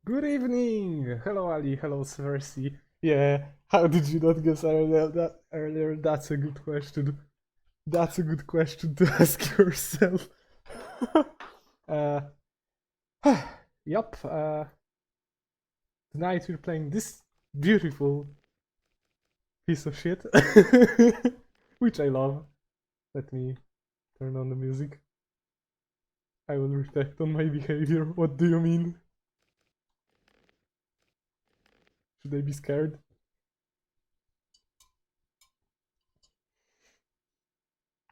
Good evening! Hello Ali, hello Cersei. Yeah, how did you not guess earlier? That's a good question. That's a good question to ask yourself. uh, yup, tonight we're playing this beautiful piece of shit, which I love. Let me turn on the music. I will reflect on my behavior. What do you mean? Should I be scared?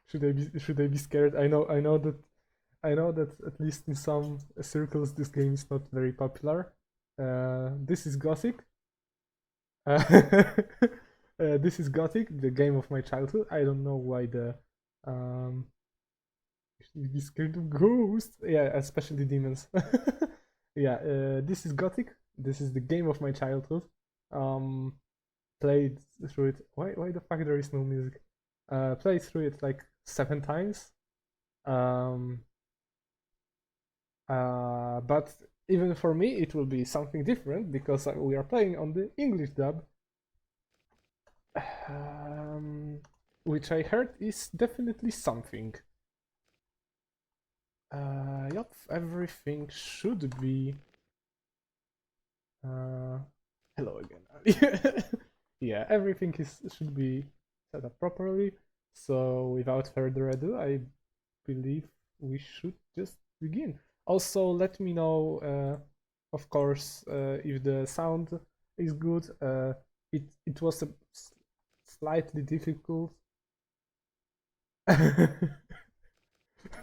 Should I be scared? I know that at least in some circles this game is not very popular. This is Gothic. This is Gothic, the game of my childhood. I don't know why the um should be scared of ghosts. Yeah, especially demons. Yeah, this is Gothic. This is the game of my childhood. Um, played through it. Why the fuck there is no music? Played through it like 7 times. Um, but even for me, it will be something different because we are playing on the English dub, um, which I heard is definitely something. Yup, everything should be. Uh, Hello again. Yeah, everything should be set up properly. So without further ado, I believe we should just begin. Also, let me know, of course, if the sound is good. It was a slightly difficult.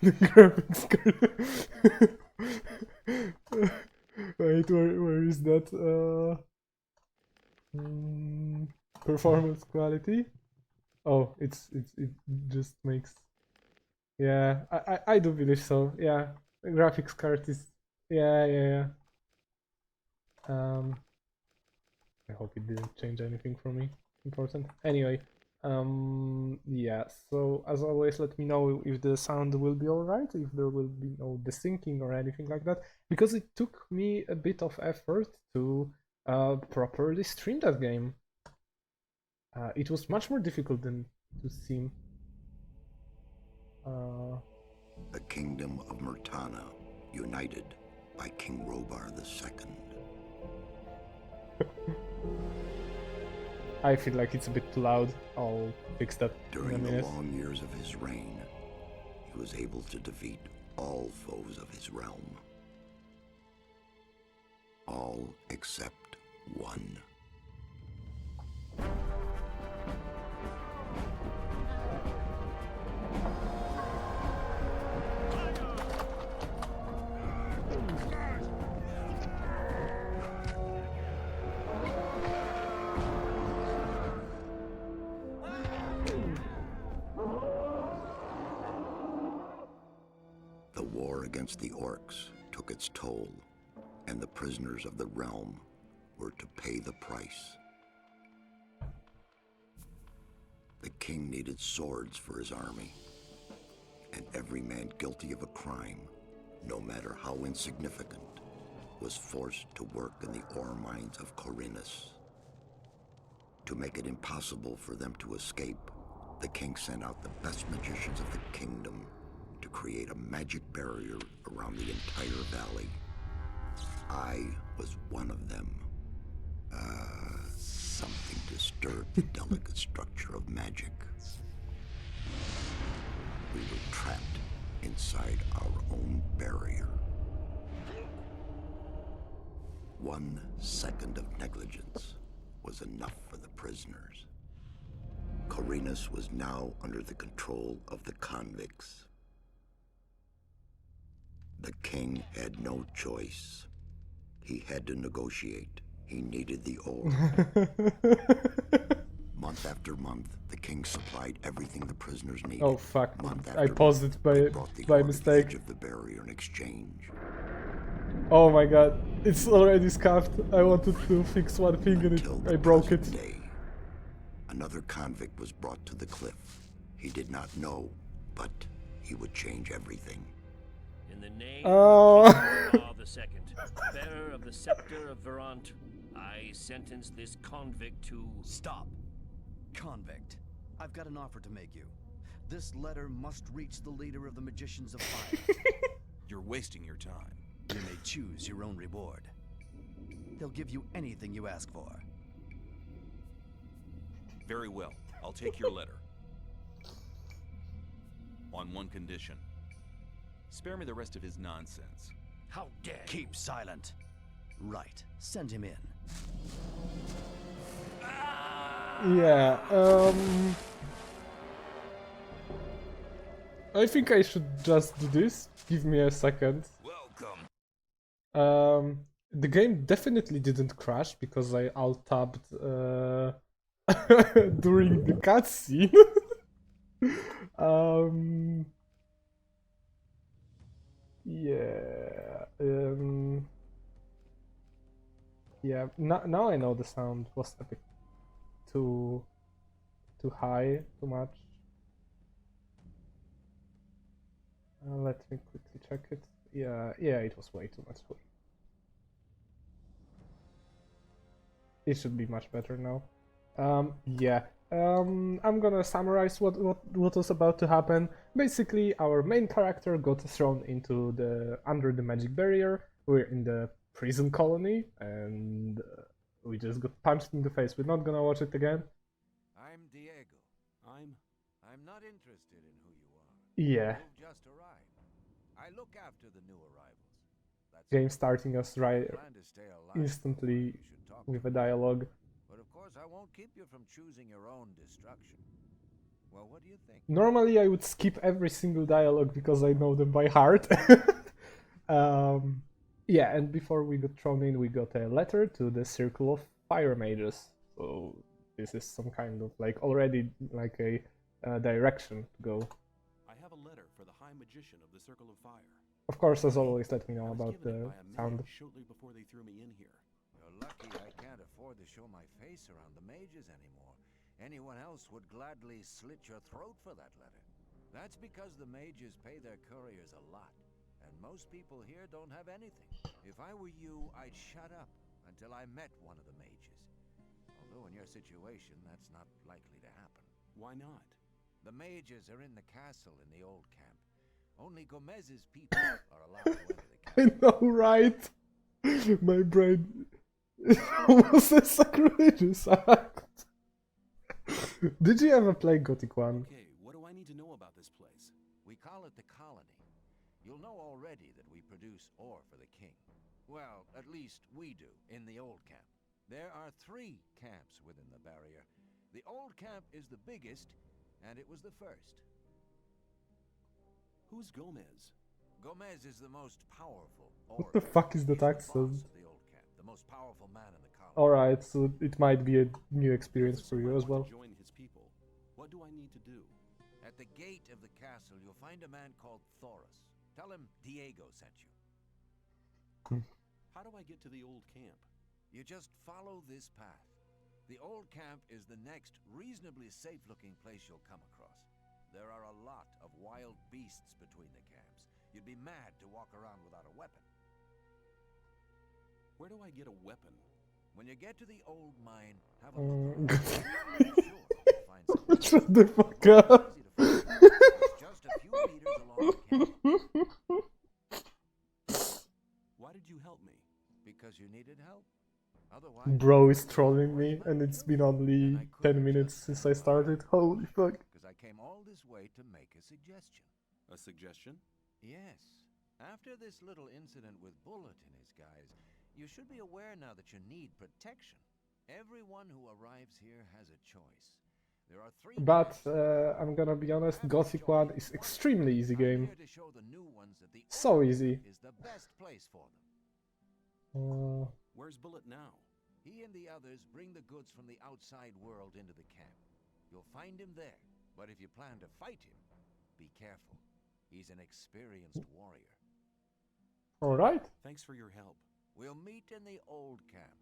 The graphics card. Wait, where is that? Performance quality. Oh, it just makes. Yeah, I do believe so. Yeah, the graphics card is. Yeah, yeah, yeah. I hope it didn't change anything for me. Important. Anyway, yeah. So as always, let me know if the sound will be alright, if there will be no desyncing or anything like that, because it took me a bit of effort to properly stream that game. It was much more difficult than to seem. The kingdom of Murtana, united by King Robar II. I feel like it's a bit too loud. I'll fix that in a During the minute. long years of his reign, he was able to defeat all foes of his realm. All except one. The war against the orcs took its toll, and the prisoners of the realm were to pay the price. The king needed swords for his army, and every man guilty of a crime, no matter how insignificant, was forced to work in the ore mines of Corinus. To make it impossible for them to escape, the king sent out the best magicians of the kingdom to create a magic barrier around the entire valley. I was one of them. Something disturbed the delicate structure of magic. We were trapped inside our own barrier. 1 second of negligence was enough for the prisoners. Corinus was now under the control of the convicts. The king had no choice. He had to negotiate. He needed the ore. Month after month, the king supplied everything the prisoners needed. Oh fuck! Month I after paused month, it they by brought the ore to the mistake. edge of the barrier in exchange. Oh my god! It's already scuffed. I wanted to fix one thing and Until I the broke it. present day. Another convict was brought to the cliff. He did not know, but he would change everything. In In the name Oh. of King Law II, bearer of the scepter of Verant, I sentence this convict to... Stop. Convict. I've got an offer to make you. This letter must reach the leader of the Magicians of Fire. You're wasting your time. You may choose your own reward. They'll give you anything you ask for. Very well. I'll take your letter. On one condition. Spare me the rest of his nonsense. How dare you. Keep silent. Right. Send him in. Yeah, I think I should just do this. Give me a second. Welcome. The game definitely didn't crash because I alt-tabbed during the cutscene. Yeah. Yeah. Now I know the sound was a bit too high, too much. Let me quickly check it. Yeah, it was way too much. It should be much better now. Yeah. I'm gonna summarize what was about to happen. Basically, our main character got thrown into under the magic barrier. We're in the prison colony, and we just got punched in the face. We're not gonna watch it again. I'm Diego. I'm not interested in who you are. Yeah. You've just arrived. I look after the new arrivals. That's Game starting us right plan to stay alive. instantly You should talk with to a me. dialogue. But of course, I won't keep you from choosing your own destruction. Well, what do you think? Normally I would skip every single dialogue because I know them by heart. Yeah, and before we got thrown in, we got a letter to the Circle of Fire Mages. So this is some kind of already a direction to go. I have a letter for the High Magician of the Circle of Fire. Of course, as always, let me know I was about given it the by a sound. mage shortly before they threw me in here. You're lucky I can't afford to show my face around the mages anymore. Anyone else would gladly slit your throat for that letter. That's because the mages pay their couriers a lot, and most people here don't have anything. If I were you, I'd shut up until I met one of the mages. Although in your situation, that's not likely to happen. Why not? The mages are in the castle in the old camp. Only Gomez's people are allowed to enter the I castle. know, right? My brain was a sacrilegious act. Did you ever play Gothic 1? Okay, what do I need to know about this place? We call it the colony. You'll know already that we produce ore for the king. Well, at least we do, in the old camp. There are 3 camps within the barrier. The old camp is the biggest, and it was the first. Who's Gomez? Gomez is the most powerful What the fuck is that He's the accent? boss of the old camp, the most powerful man in the colony. Alright, so it might be a new experience for you as well. I want to join his people. What do I need to do? At the gate of the castle, you'll find a man called Thoris. Tell him Diego sent you. How do I get to the old camp? You just follow this path. The old camp is the next reasonably safe-looking place you'll come across. There are a lot of wild beasts between the camps. You'd be mad to walk around without a weapon. Where do I get a weapon? When you get to the old mine, have a look. Mm. I'm sure you'll find something. Shut the fuck up. Easy to find. It's just a few meters along the camp. Why did you help me? Because you needed help. Otherwise, Bro is trolling me, and it's been only 10 minutes since I started. Holy fuck. because I came all this way to make a suggestion. A suggestion? Yes. After this little incident with Bullet and his guys, you should be aware now that you need protection. Everyone who arrives here has a choice. There are 3 But camps. I'm gonna be honest, Gothic 1 is extremely easy I'm game. here to show the new ones that the So old easy. camp is the best place for them. Where's Bullet now? He and the others bring the goods from the outside world into the camp. You'll find him there, but if you plan to fight him, be careful. He's an experienced warrior. Alright. Thanks for your help. We'll meet in the old camp.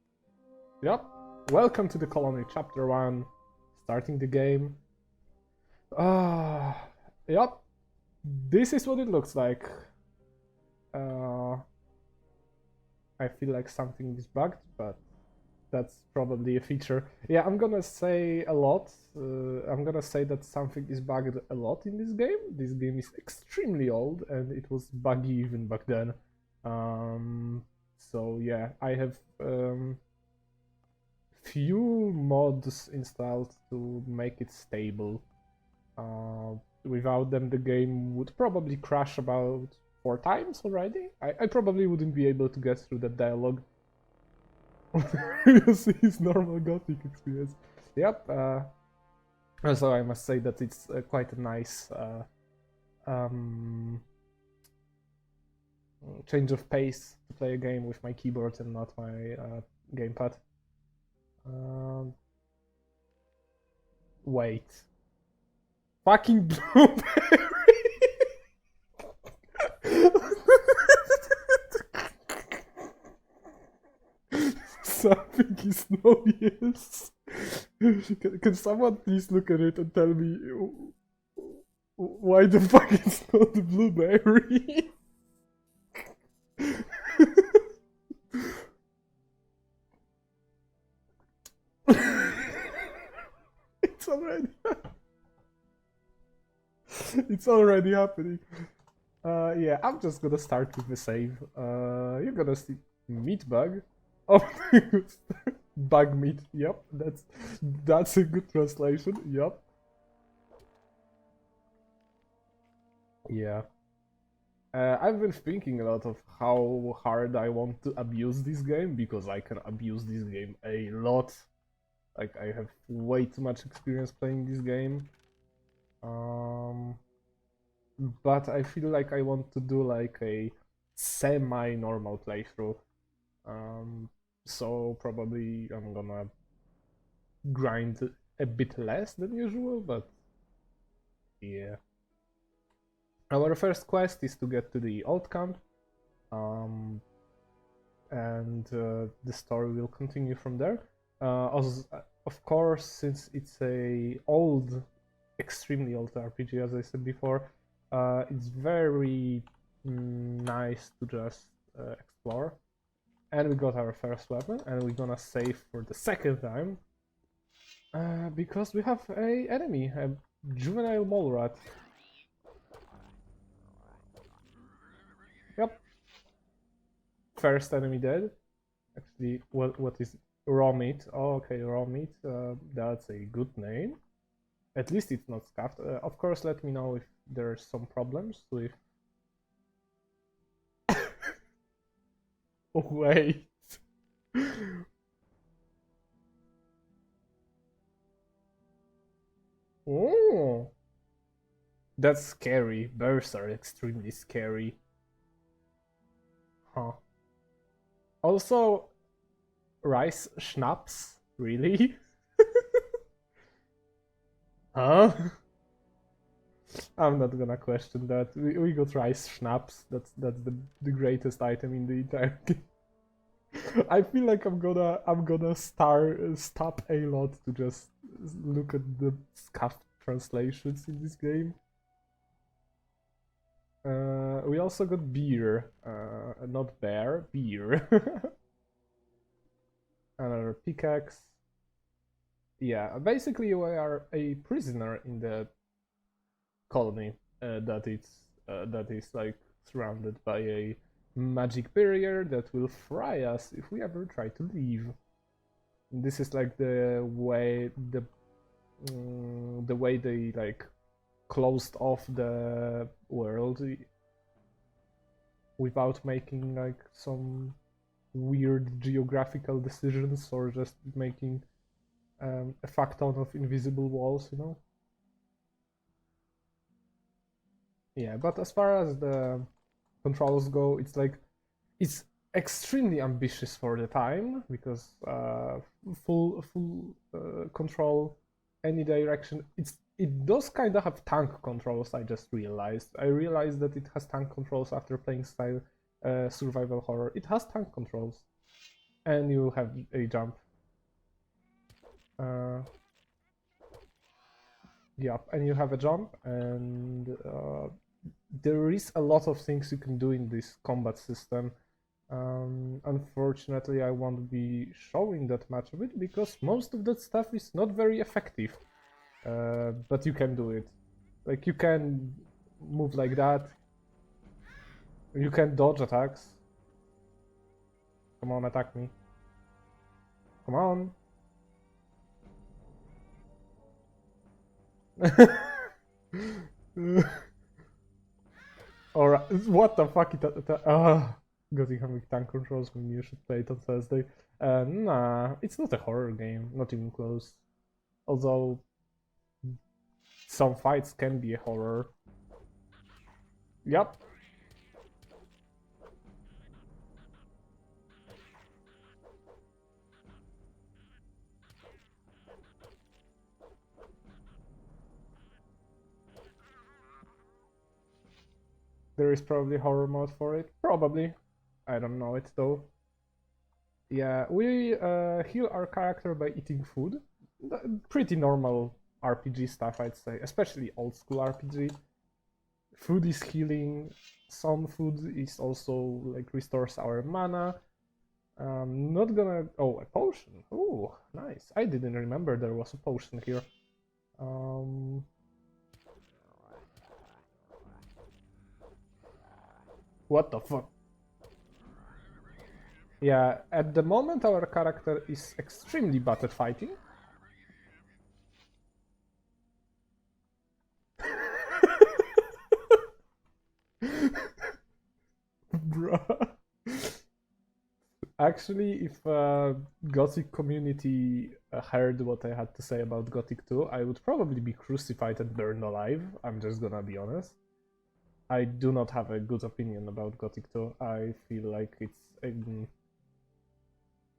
Yep. Welcome to the colony, chapter 1. Starting the game. Yep. This is what it looks like. I feel like something is bugged, but that's probably a feature. Yeah, I'm gonna say a lot. I'm gonna say that something is bugged a lot in this game. This game is extremely old and it was buggy even back then. So yeah, I have few mods installed to make it stable. Without them, the game would probably crash about 4 times already. I probably wouldn't be able to get through that dialogue. You see his normal Gothic experience. Yep. Also, I must say that it's quite a nice change of pace to play a game with my keyboard and not my gamepad. Wait. Fucking blueberry! Something is no yes. Can someone please look at it and tell me why the fuck it's not the blueberry? It's already it's already happening. Yeah, I'm just gonna start with the save. You're gonna see meat bug. Oh, bug meat. Yep, that's a good translation. Yep. Yeah. I've been thinking a lot of how hard I want to abuse this game because I can abuse this game a lot. Like I have way too much experience playing this game. But I feel like I want to do like a semi-normal playthrough. So probably I'm gonna grind a bit less than usual, but yeah. Our first quest is to get to the old camp, and the story will continue from there. Of course, since it's a old, extremely old RPG, as I said before, it's very nice to just explore. And we got our first weapon, and we're gonna save for the second time because we have a enemy, a juvenile mole rat. Yep. First enemy dead. Actually, what is it? Raw meat? Oh, okay, raw meat. That's a good name. At least it's not scuffed. Of course, let me know if there's some problems with. Wait. Oh, that's scary. Bears are extremely scary. Huh. Also, rice schnapps? Really? Huh? I'm not gonna question that. We got rice schnapps. That's the greatest item in the entire game. I feel like I'm gonna stop a lot to just look at the scuffed translations in this game. We also got beer, not bear, beer. Another pickaxe. Yeah, basically we are a prisoner in the colony that is like surrounded by a magic barrier that will fry us if we ever try to leave. This is like the way they like closed off the world without making like some weird geographical decisions or just making a fuck ton of invisible walls, you know? Yeah, but as far as the controls go, it's extremely ambitious for the time because full control any direction. It does kind of have tank controls. I just realized. I realized that it has tank controls after playing style survival horror. It has tank controls, and you have a jump. Yep, and you have a jump, and there is a lot of things you can do in this combat system. Unfortunately, I won't be showing that much of it because most of that stuff is not very effective. But you can do it. Like, you can move like that. You can dodge attacks. Come on, attack me. Come on. Or what the fuck? GOTHIC having tank controls when you should play it on Thursday. Nah, it's not a horror game, not even close. Although some fights can be a horror. Yep. There is probably horror mode for it. Probably. I don't know it though. Yeah, we heal our character by eating food. Pretty normal RPG stuff, I'd say. Especially old school RPG. Food is healing. Some food is also like restores our mana. Not gonna... Oh, a potion. Oh, nice. I didn't remember there was a potion here. What the fuck? Yeah, at the moment our character is extremely bad at fighting. Bruh. Actually, if GOTHIC community heard what I had to say about GOTHIC 2, I would probably be crucified and burned alive. I'm just gonna be honest. I do not have a good opinion about GOTHIC 2. I feel like it's...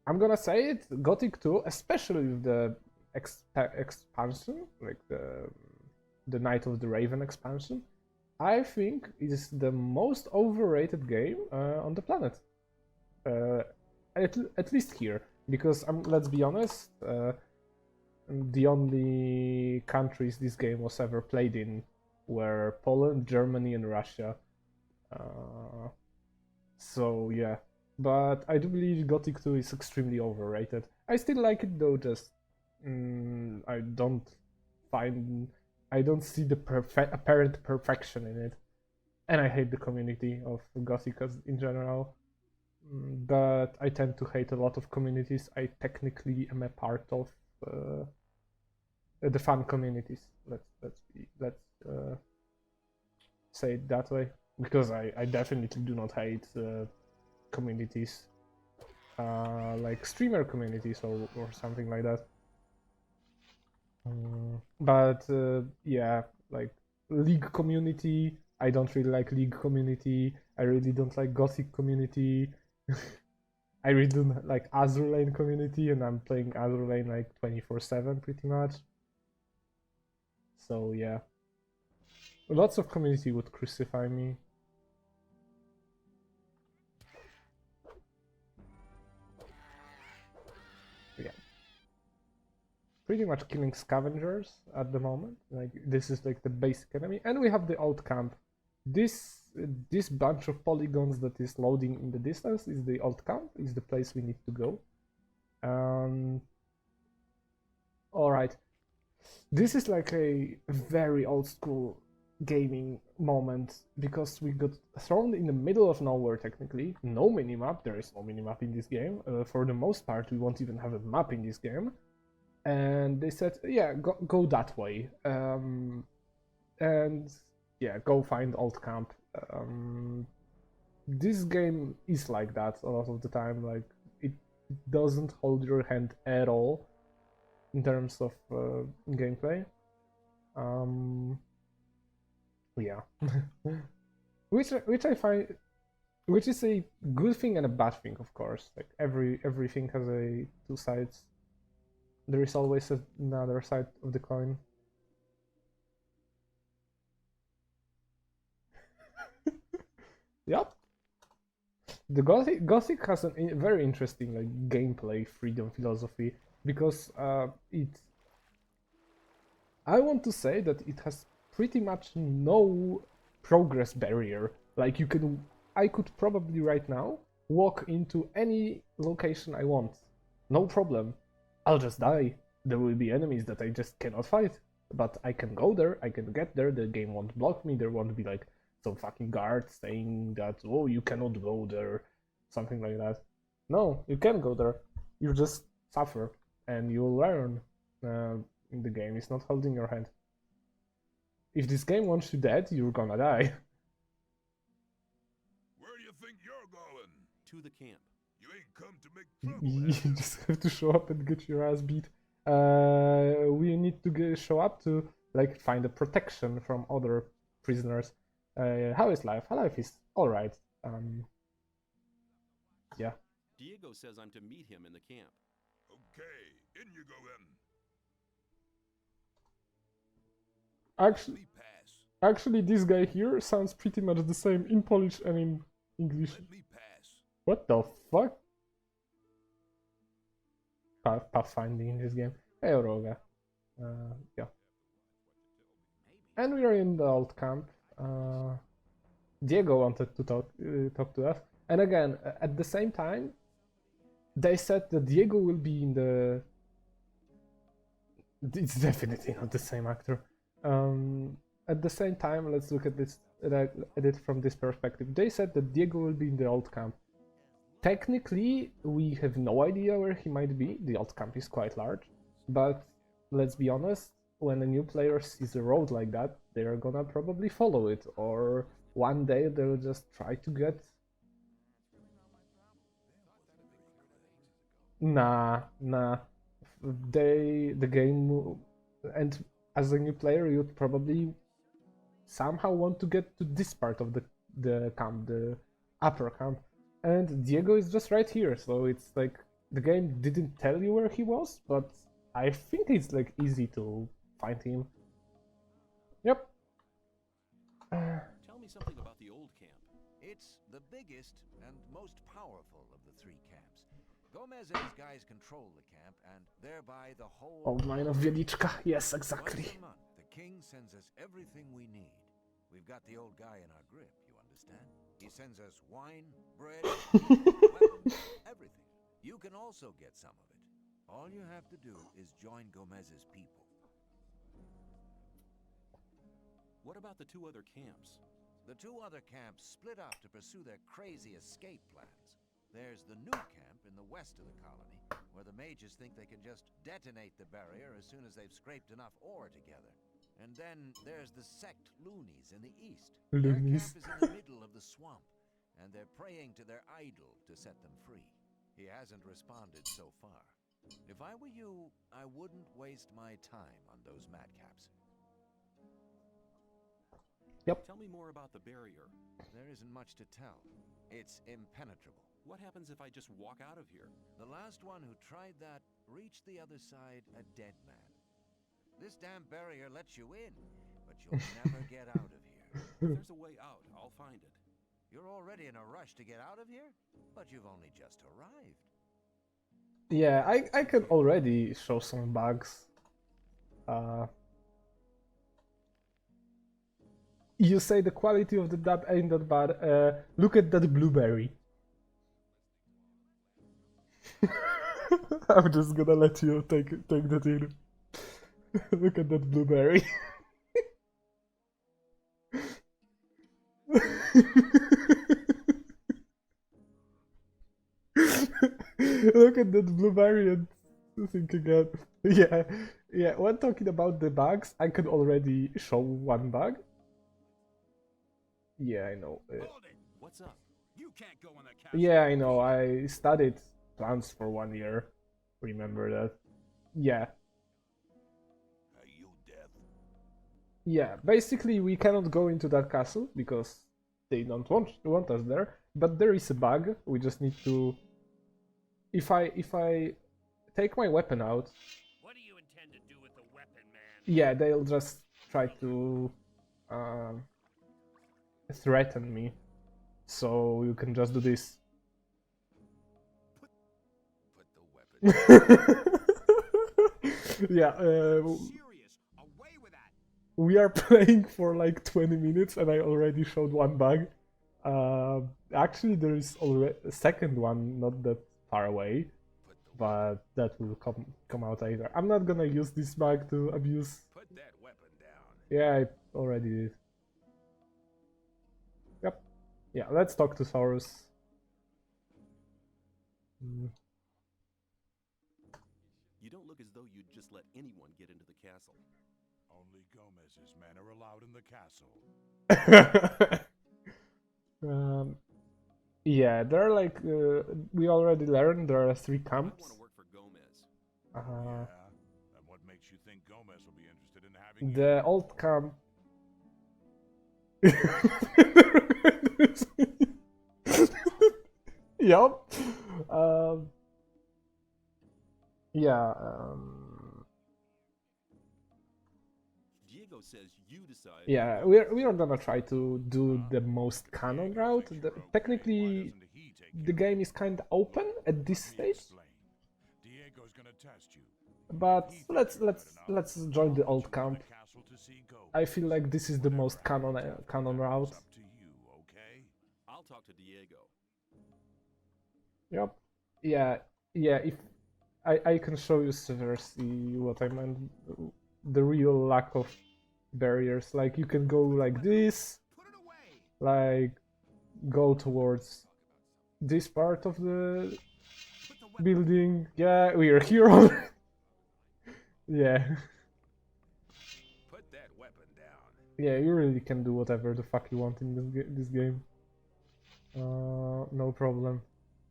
I'm gonna say it, GOTHIC 2, especially with the expansion, like the Night of the Raven expansion, I think is the most overrated game on the planet. At least here, because let's be honest, the only countries this game was ever played in were Poland, Germany, and Russia. So yeah, but I do believe GOTHIC 2 is extremely overrated. I still like it though, just I don't see the apparent perfection in it, and I hate the community of GOTHIC in general. But I tend to hate a lot of communities I technically am a part of. The fun communities. Let's say it that way, because I definitely do not hate communities like streamer communities or something like that. But yeah, like League community, I don't really like League community. I really don't like GOTHIC community. I really don't like Azur Lane community, and I'm playing Azur Lane like 24/7 pretty much. So yeah, lots of community would crucify me. Yeah, pretty much killing scavengers at the moment. Like, this is like the basic enemy, and we have the old camp. This bunch of polygons that is loading in the distance is the old camp, is the place we need to go. Alright. This is like a very old school gaming moment, because we got thrown in the middle of nowhere technically. No minimap, there is no minimap in this game. For the most part, we won't even have a map in this game. And they said, yeah, go that way. And yeah, go find old camp. This game is like that a lot of the time. Like, it doesn't hold your hand at all in terms of gameplay. Yeah, which I find, which is a good thing and a bad thing, of course. Like, everything has two sides. There is always another side of the coin. Yep. The GOTHIC has a very interesting like gameplay freedom philosophy, because I want to say that it has pretty much no progress barrier. Like I could probably right now walk into any location I want. No problem. I'll just die. There will be enemies that I just cannot fight. But I can go there, I can get there, the game won't block me, there won't be like some fucking guard saying that, oh, you cannot go there, something like that. No, you can go there. You just suffer and you'll learn in the game. It's not holding your hand. If this game wants you dead, you're gonna die. Where do you think you're going? To the camp. You ain't come to make trouble, You have you? just have to show up and get your ass beat. We need to show up to like find a protection from other prisoners. How is life? Life is alright. Yeah. Diego says I'm to meet him in the camp. Okay, in you go then. Actually, Let me pass. actually, this guy here sounds pretty much the same in Polish and in English. Let me pass. What the fuck? Pathfinding in this game. Hey, Roga. Yeah. And we are in the old camp. Diego wanted to talk to us. And again, at the same time, they said that Diego will be in the... It's definitely not the same actor. At the same time, let's look at this at it from this perspective. They said that Diego will be in the old camp. Technically, we have no idea where he might be. The old camp is quite large, but let's be honest, when a new player sees a road like that, they're gonna probably follow it, or one day they'll just try to get... Nah. The game... And as a new player, you'd probably somehow want to get to this part of the camp, the upper camp. And Diego is just right here, so it's like the game didn't tell you where he was, but I think it's like easy to find him. Yep. Tell me something about the old camp. It's the biggest and most powerful of the three camps. Gomez and his guys control the camp and thereby the whole... Old Mine of Wieliczka, yes, exactly. Once a month, the king sends us everything we need. We've got the old guy in our grip, you understand? He sends us wine, bread, weapons, everything. You can also get some of it. All you have to do is join Gomez's people. What about the two other camps? The two other camps split up to pursue their crazy escape plans. There's the new camp in the west of the colony, where the mages think they can just detonate the barrier as soon as they've scraped enough ore together. And then there's the sect Loonies in the east. Their camp Loonies. is in the middle of the swamp, and they're praying to their idol to set them free. He hasn't responded so far. If I were you, I wouldn't waste my time on those madcaps. Tell me more about the barrier. There isn't much to tell. It's impenetrable. What happens if I just walk out of here? The last one who tried that reached the other side a dead man. This damn barrier lets you in, but you'll never get out of here. If there's a way out, I'll find it. You're already in a rush to get out of here, but you've only just arrived. Yeah, I can already show some bugs. You say the quality of the dub ain't that bad. Look at that blueberry. I'm just gonna let you take that in. Look at that blueberry. Look at that blueberry and think again. Yeah. When talking about the bugs, I can already show one bug. Yeah, I know. Hold it! What's up? You can't go in the castle. Yeah, I know. I studied plants for 1 year. Remember that? Yeah. Are you deaf? Yeah. Basically, we cannot go into that castle because they don't want us there. But there is a bug. We just need to. If I take my weapon out, What do you intend to do with the weapon, man? yeah, they'll just try to threaten me. So you can just do this. Put the weapon. Yeah. Serious. Away with that. we are playing for like 20 minutes and I already showed one bug. Actually, there is already a second one, not that far away, but that will come out later. I'm not gonna use this bug to abuse. Put that weapon down. Yeah, I already did. Yep. Yeah, let's talk to Saurus. You don't look as though you'd just let anyone get into the castle. Only Gomez's men are allowed in the castle. Yeah, there are like we already learned there are 3 I want camps. to work for Gomez. Yeah. And what makes you think Gomez will be interested in having The old camp. Yup. Yeah. Diego says you decide. Yeah, we are gonna try to do the most canon route. Technically, the game is kind of open at this stage, Diego's gonna test you. but let's join the old camp. Castle to see Gomez. I feel like this is the most canon route. It's up to you, okay? I'll talk to Diego. Yep. Yeah. If I can show you see what I meant. The real lack of barriers. Like you can go like this, like go towards this part of the building. Yeah, we are here already. Yeah. Put that weapon down. Yeah, you really can do whatever the fuck you want in this game. No problem.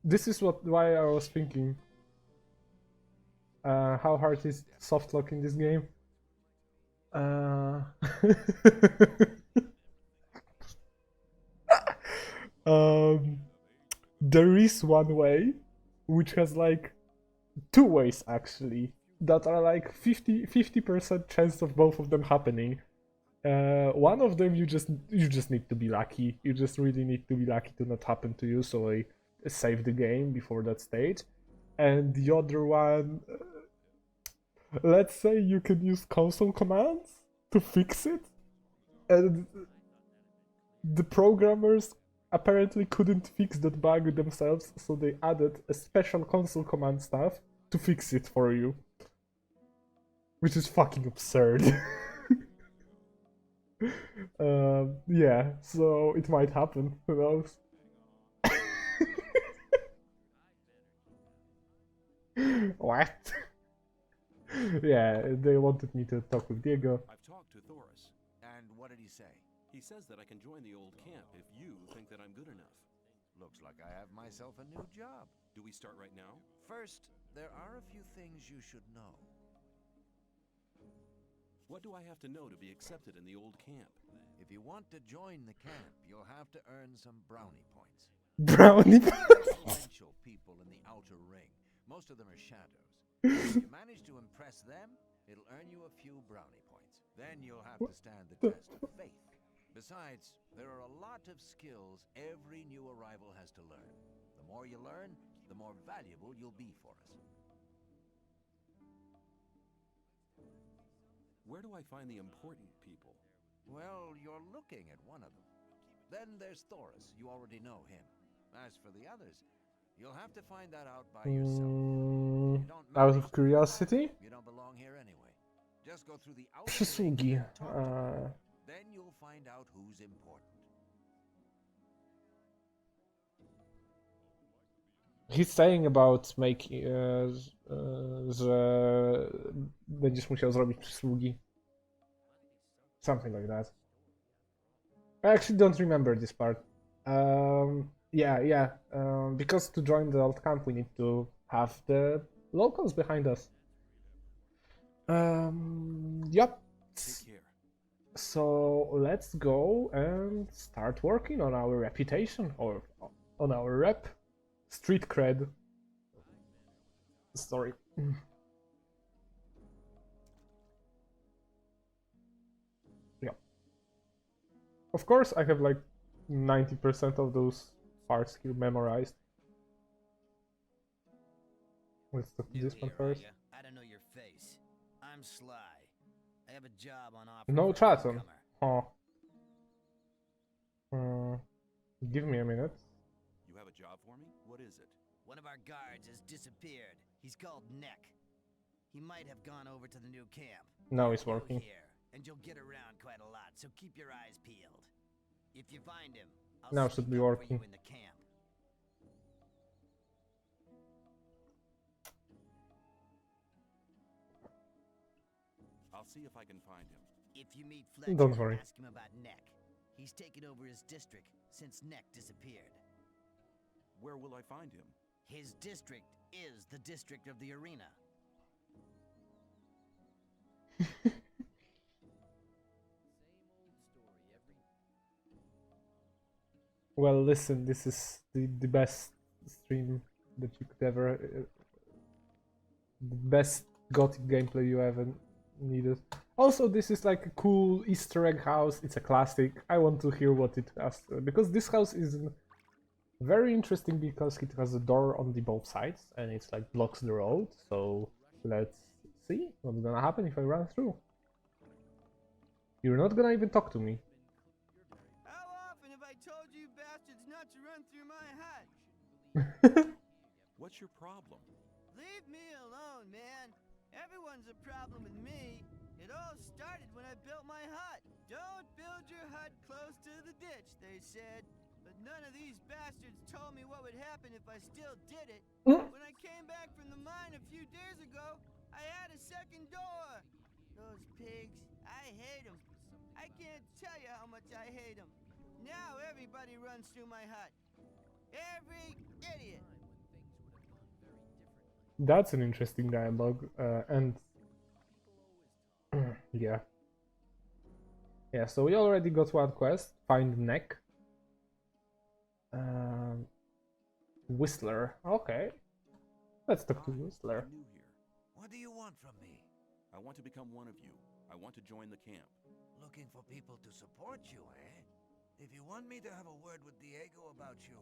This is why I was thinking. How hard is soft lock in this game? There is one way, which has like 2 ways actually, that are like 50% chance of both of them happening. One of them you just need to be lucky. You just really need to be lucky to not happen to you, so I save the game before that stage. And the other one, let's say you can use console commands to fix it, and the programmers apparently couldn't fix that bug themselves, so they added a special console command stuff to fix it for you, which is fucking absurd. Yeah, so it might happen, who knows. What? Yeah, they wanted me to talk with Diego. I've talked to Thoris. And what did he say? He says that I can join the old camp if you think that I'm good enough. Looks like I have myself a new job. Do we start right now? First, there are a few things you should know. What do I have to know to be accepted in the old camp? If you want to join the camp, you'll have to earn some brownie points. Brownie. Influential people in the outer ring. Most of them are shadows. If you manage to impress them, it'll earn you a few brownie points. Then you'll have to stand the test of faith. Besides, there are a lot of skills every new arrival has to learn. The more you learn, the more valuable you'll be for us. Where do I find the important people? Well, you're looking at one of them. Then there's Thoris. You already know him. As for the others, you'll have to find that out by yourself. You don't Out manage of to curiosity? You don't belong here anyway. Just go through the outer Przysługi. ring and talk to them. Then you'll find out who's important. He's saying about making, że będziesz musiał zrobić przysługi. Something like that. I actually don't remember this part. Yeah. Because to join the old camp we need to have the locals behind us. Yep. Take care. So let's go and start working on our reputation, or on our rep. Street cred. Sorry. Yeah. Of course, I have like 90% of those parts here memorized. Let's talk to this one first. I don't know your face. I'm Sly. I have a job on offer. No for a chat on. newcomer. Oh. Give me a minute. You have a job for me? What is it? One of our guards has disappeared. He's called Neck. He might have gone over to the new camp. Now it's You're new working. here, and you'll get around quite a lot, so keep your eyes peeled. If you find him, I'll Now should sneak be up for working. you in the camp. I'll see if I can find him. If you meet Fletcher, Don't worry. ask him about Neck. He's taken over his district since Neck disappeared. Where will I find him? His district is the district of the arena. Well, listen, this is the best stream that you could ever... the best Gothic gameplay you ever needed. Also, this is like a cool Easter egg house. It's a classic. I want to hear what it has. Because this house is very interesting because it has a door on the both sides and it's like blocks the road. So let's see what's gonna happen if I run through. You're not gonna even talk to me. How often have I told you bastards not to run through my hut? What's your problem? Leave me alone, man. Everyone's a problem with me. It all started when I built my hut. Don't build your hut close to the ditch, they said. But none of these bastards told me what would happen if I still did it. When I came back from the mine a few days ago, I had a second door. Those pigs, I hate them. I can't tell you how much I hate them. Now everybody runs through my hut. Every idiot. That's an interesting dialogue, and yeah. Yeah, so we already got one quest, find Neck. Whistler, okay. Let's talk to Whistler. I'm new here. What do you want from me? I want to become one of you. I want to join the camp. Looking for people to support you, eh? If you want me to have a word with Diego about you,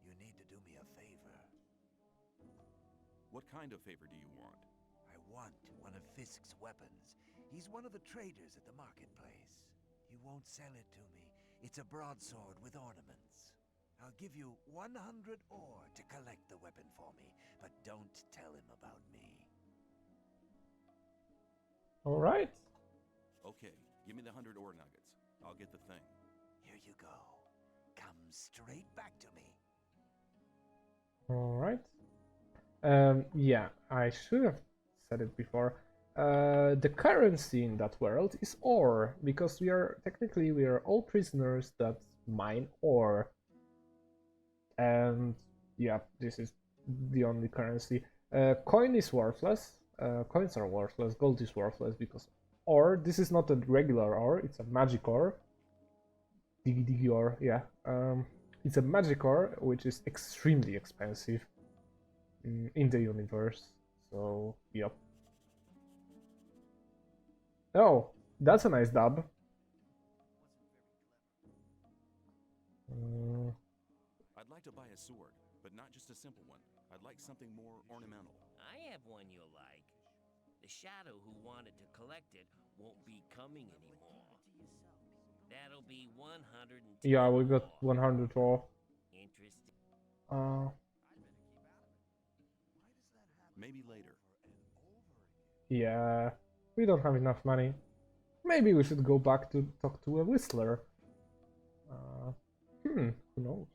you need to do me a favor. What kind of favor do you want? I want one of Fisk's weapons. He's one of the traders at the marketplace. You won't sell it to me. It's a broadsword with ornaments. I'll give you 100 ore to collect the weapon for me, but don't tell him about me. Alright. Okay, give me the 100 ore nuggets. I'll get the thing. Here you go. Come straight back to me. Alright. Yeah, I should have said it before. The currency in that world is ore, because we are all prisoners that mine ore. And yeah, this is the only currency. Coin is worthless. Coins are worthless. Gold is worthless because ore. This is not a regular ore. It's a magic ore. Diggy ore. Yeah. It's a magic ore which is extremely expensive in the universe. So yep. Oh, that's a nice dub. I'd like to buy a sword, but not just a simple one. I'd like something more ornamental. I have one you'll like. The shadow who wanted to collect it won't be coming anymore. That'll be 110. Yeah, we got 100 ore. Interesting. Maybe later. Yeah, we don't have enough money. Maybe we should go back to talk to a Whistler. Who knows?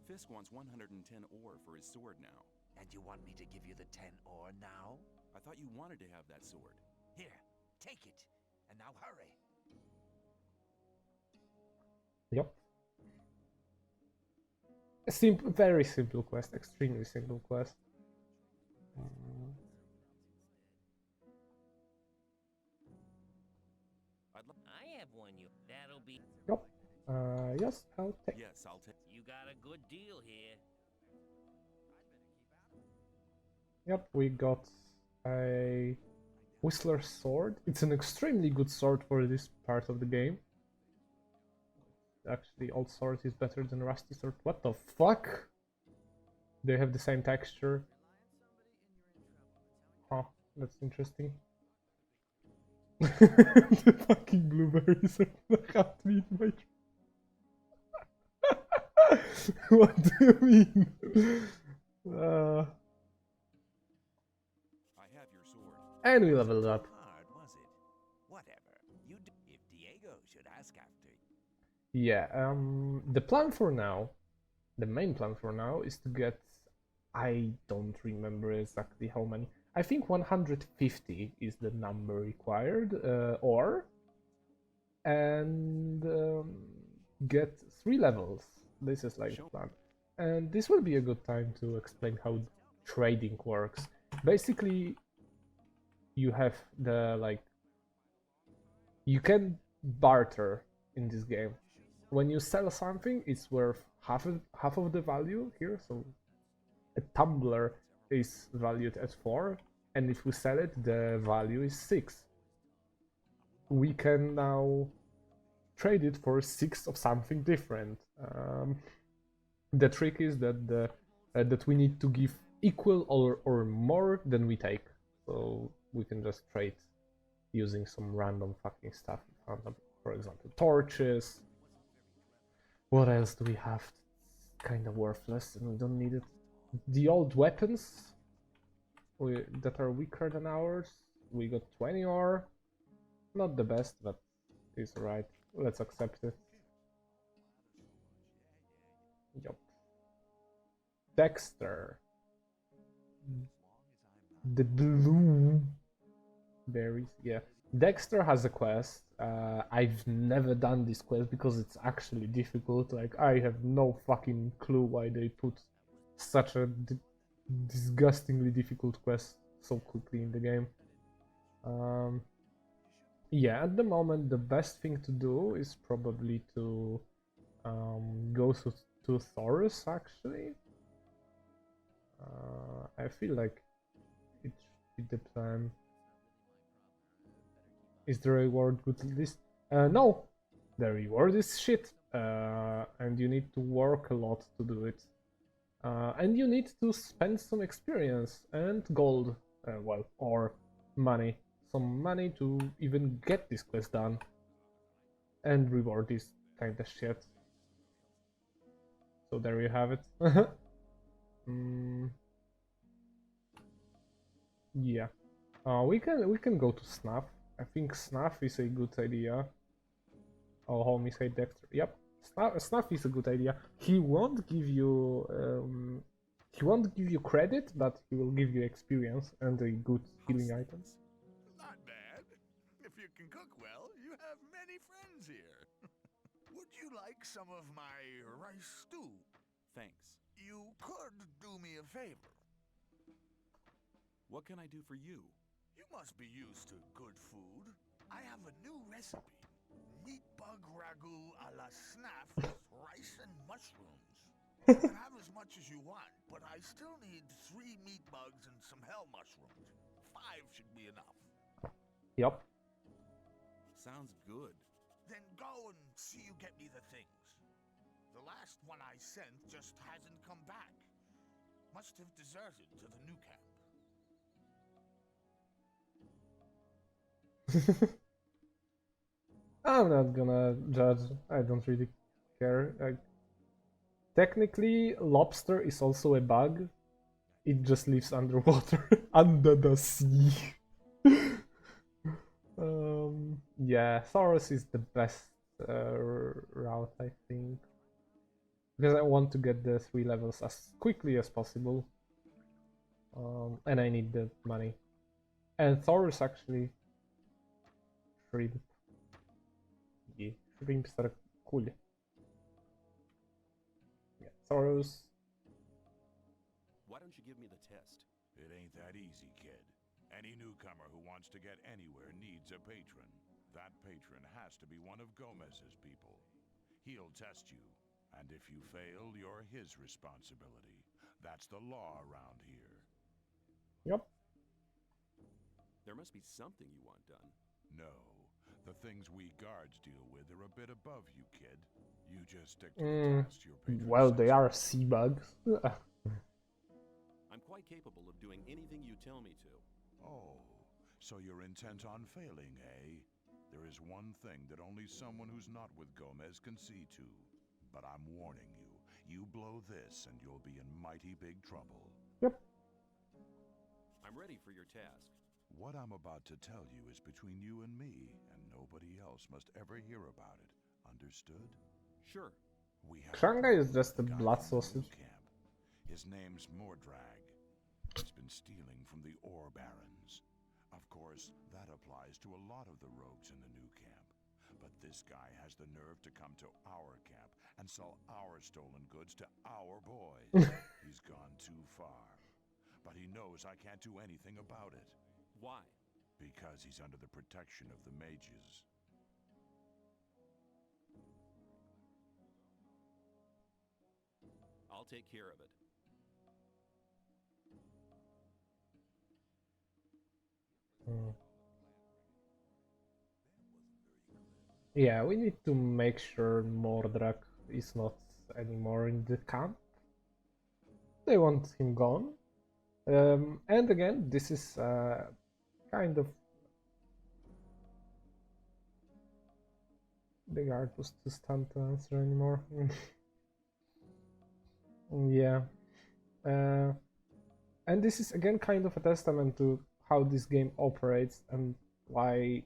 Fisk wants 110 ore for his sword now. And you want me to give you the 10 ore now? I thought you wanted to have that sword. Here, take it. And now hurry. Yep. A very simple quest, extremely simple quest. I have one you. That'll be. Yep. Yes, I'll take. Yes, I'll take. You got a good deal here. Yep, we got a Whistler sword. It's an extremely good sword for this part of the game. Actually, old sword is better than rusty sword. What the fuck? They have the same texture. Huh. That's interesting. The fucking blueberries are not me in my what do you mean? I have your sword. And we leveled up. Hard, was it? Whatever. You do if Diego should ask after. Yeah, the plan for now, the main plan for now is to get, I don't remember exactly how many. I think 150 is the number required, and get 3 levels. This is like the plan. And this will be a good time to explain how trading works. Basically, you have the, like, you can barter in this game. When you sell something, it's worth half of the value here. So a tumbler is valued at 4, and if we sell it, the value is 6. We can now trade it for 6 of something different. The trick is that that we need to give equal or more than we take. So we can just trade using some random fucking stuff. For example, torches. What else do we have? It's kind of worthless and we don't need it. The old weapons that are weaker than ours. We got 20 ore. Not the best, but it's alright. Let's accept it. Yup. Dexter. The blue berries, yeah. Dexter has a quest. I've never done this quest because it's actually difficult. Like, I have no fucking clue why they put such a disgustingly difficult quest so quickly in the game. Yeah, at the moment the best thing to do is probably to go to Taurus, actually. I feel like it should be the plan. Is the reward good list? No, the reward is shit, and you need to work a lot to do it. And you need to spend some experience and gold, well, or money. Some money to even get this quest done. And reward is kinda shit. So there you have it. Yeah. We can go to Snuff. I think Snuff is a good idea. Oh, homie say Dexter. Yep. Snuff is a good idea. He won't give you credit, but he will give you experience and a good healing item. Not bad. If you can cook well, you have many friends here. Would you like some of my rice stew? Thanks. You could do me a favor. What can I do for you? You must be used to good food. I have a new recipe. Meat bug ragu a la snaff with rice and mushrooms. You can have as much as you want, but I still need 3 meat bugs and some hell mushrooms. 5 should be enough. Yep. Sounds good. Then go and see you get me the things. The last one I sent just hasn't come back. Must have deserted to the new camp. I'm not gonna judge. I don't really care. Technically, lobster is also a bug. It just lives underwater, under the sea. Yeah, Thoros is the best route, I think, because I want to get the 3 levels as quickly as possible, and I need the money. And Thoros actually, shrimp. Yeah, shrimps are cool. Yeah, Thoros. Why don't you give me the test? It ain't that easy, kid. Any newcomer who wants to get anywhere needs a patron. That patron has to be one of Gomez's people. He'll test you, and if you fail, you're his responsibility. That's the law around here. Yep. There must be something you want done. No, the things we guards deal with are a bit above you, kid. You just stick to the tasks your patron Well, they sets are you. sea bugs. I'm quite capable of doing anything you tell me to. Oh, so you're intent on failing, eh? There is one thing that only someone who's not with Gomez can see to. But I'm warning you, you blow this and you'll be in mighty big trouble. Yep. I'm ready for your task. What I'm about to tell you is between you and me, and nobody else must ever hear about it. Understood? Sure. We have Shanghai is just a guy blood from the sausage. new camp. His name's Mordrag. He's been stealing from the ore barons. Of course, that applies to a lot of the rogues in the new camp. But this guy has the nerve to come to our camp and sell our stolen goods to our boys. He's gone too far. But he knows I can't do anything about it. Why? Because he's under the protection of the mages. I'll take care of it. Yeah, we need to make sure Mordrak is not anymore in the camp. They want him gone. And again, this is kind of... The guard was too stunned to answer anymore. Yeah. And this is again kind of a testament to how this game operates and why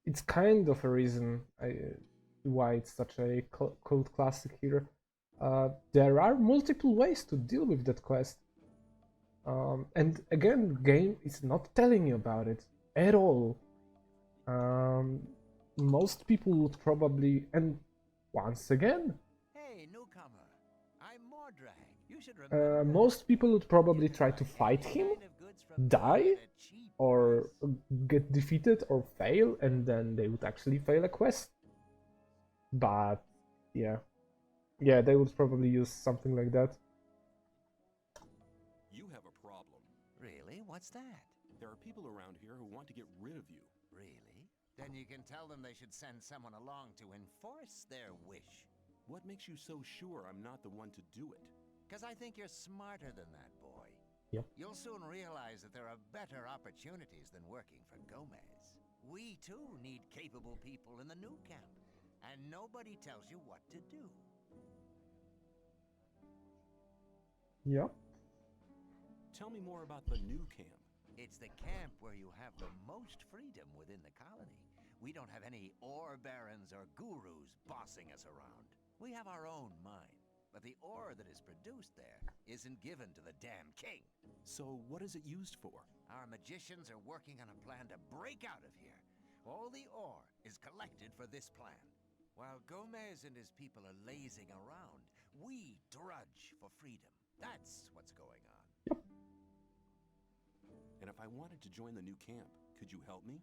it's kind of a reason why it's such a cult classic here. There are multiple ways to deal with that quest. And again, the game is not telling you about it at all. Most people would probably, and once again, Hey, newcomer. I'm Mordrag. You should remember. most people would probably try to fight him, die, or get defeated or fail, and then they would actually fail a quest. But yeah, they would probably use something like that. You have a problem. Really? What's that? There are people around here who want to get rid of you. Really? Then you can tell them they should send someone along to enforce their wish. What makes you so sure I'm not the one to do it? Because I think you're smarter than that, boy. Yep. You'll soon realize that there are better opportunities than working for Gomez. We, too, need capable people in the new camp. And nobody tells you what to do. Yep. Tell me more about the new camp. It's the camp where you have the most freedom within the colony. We don't have any ore barons or gurus bossing us around. We have our own mine. But the ore that is produced there isn't given to the damn king. So what is it used for? Our magicians are working on a plan to break out of here. All the ore is collected for this plan. While Gomez and his people are lazing around, we drudge for freedom. That's what's going on. And if I wanted to join the new camp, could you help me?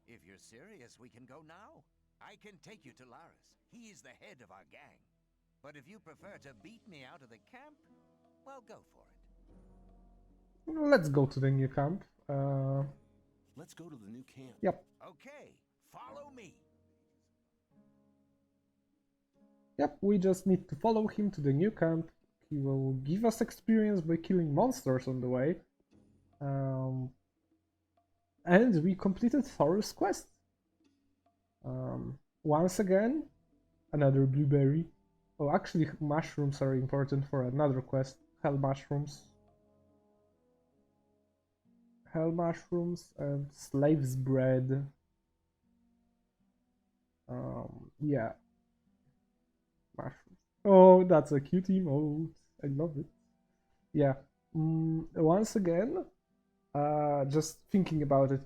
If you're serious, we can go now. I can take you to Laris. He's the head of our gang. But if you prefer to beat me out of the camp, well, go for it. Let's go to the new camp. Let's go to the new camp. Yep. Okay, follow me. Yep, we just need to follow him to the new camp. He will give us experience by killing monsters on the way. And we completed Thor's quest. Once again, another blueberry. Oh, actually, mushrooms are important for another quest. Hell mushrooms. Hell mushrooms and slave's bread. Yeah. Mushrooms. Oh, that's a cute emote. I love it. Yeah. Once again, just thinking about it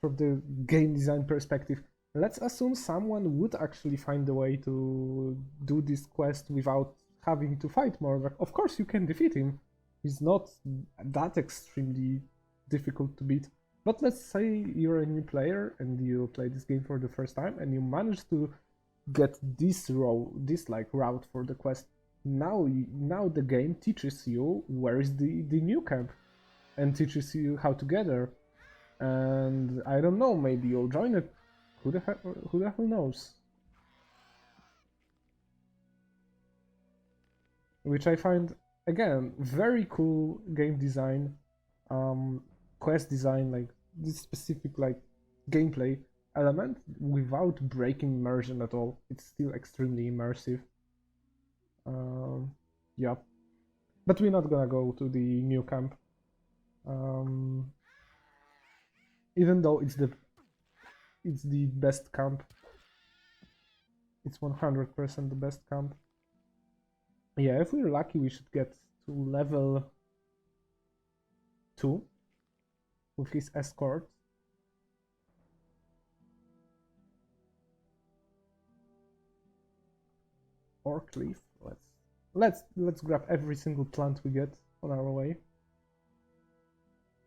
from the game design perspective, let's assume someone would actually find a way to do this quest without having to fight Mordrak. Of course, you can defeat him. He's not that extremely difficult to beat. But let's say you're a new player and you play this game for the first time and you manage to get this route for the quest. Now the game teaches you where is the new camp and teaches you how to get there. And I don't know, maybe you'll join it. Who the hell knows? Which I find, again, very cool game design. quest design, like this specific like gameplay element without breaking immersion at all. It's still extremely immersive. Yeah, but we're not gonna go to the new camp. Even though it's the best camp. It's 100% the best camp. Yeah, if we're lucky, we should get to level 2 with his escort. Or cliff. Let's grab every single plant we get on our way.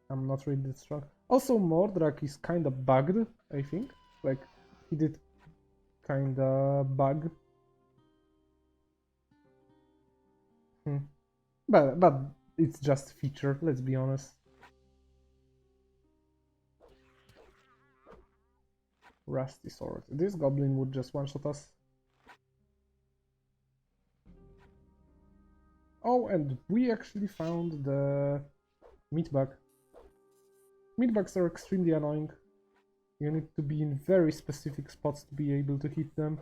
I'm not really that strong. Also, Mordrak is kinda bugged, I think. Like, he did kinda bug. But it's just feature, let's be honest. Rusty sword. This goblin would just one-shot us. Oh, and we actually found the meat bug. Meat bugs are extremely annoying. You need to be in very specific spots to be able to hit them.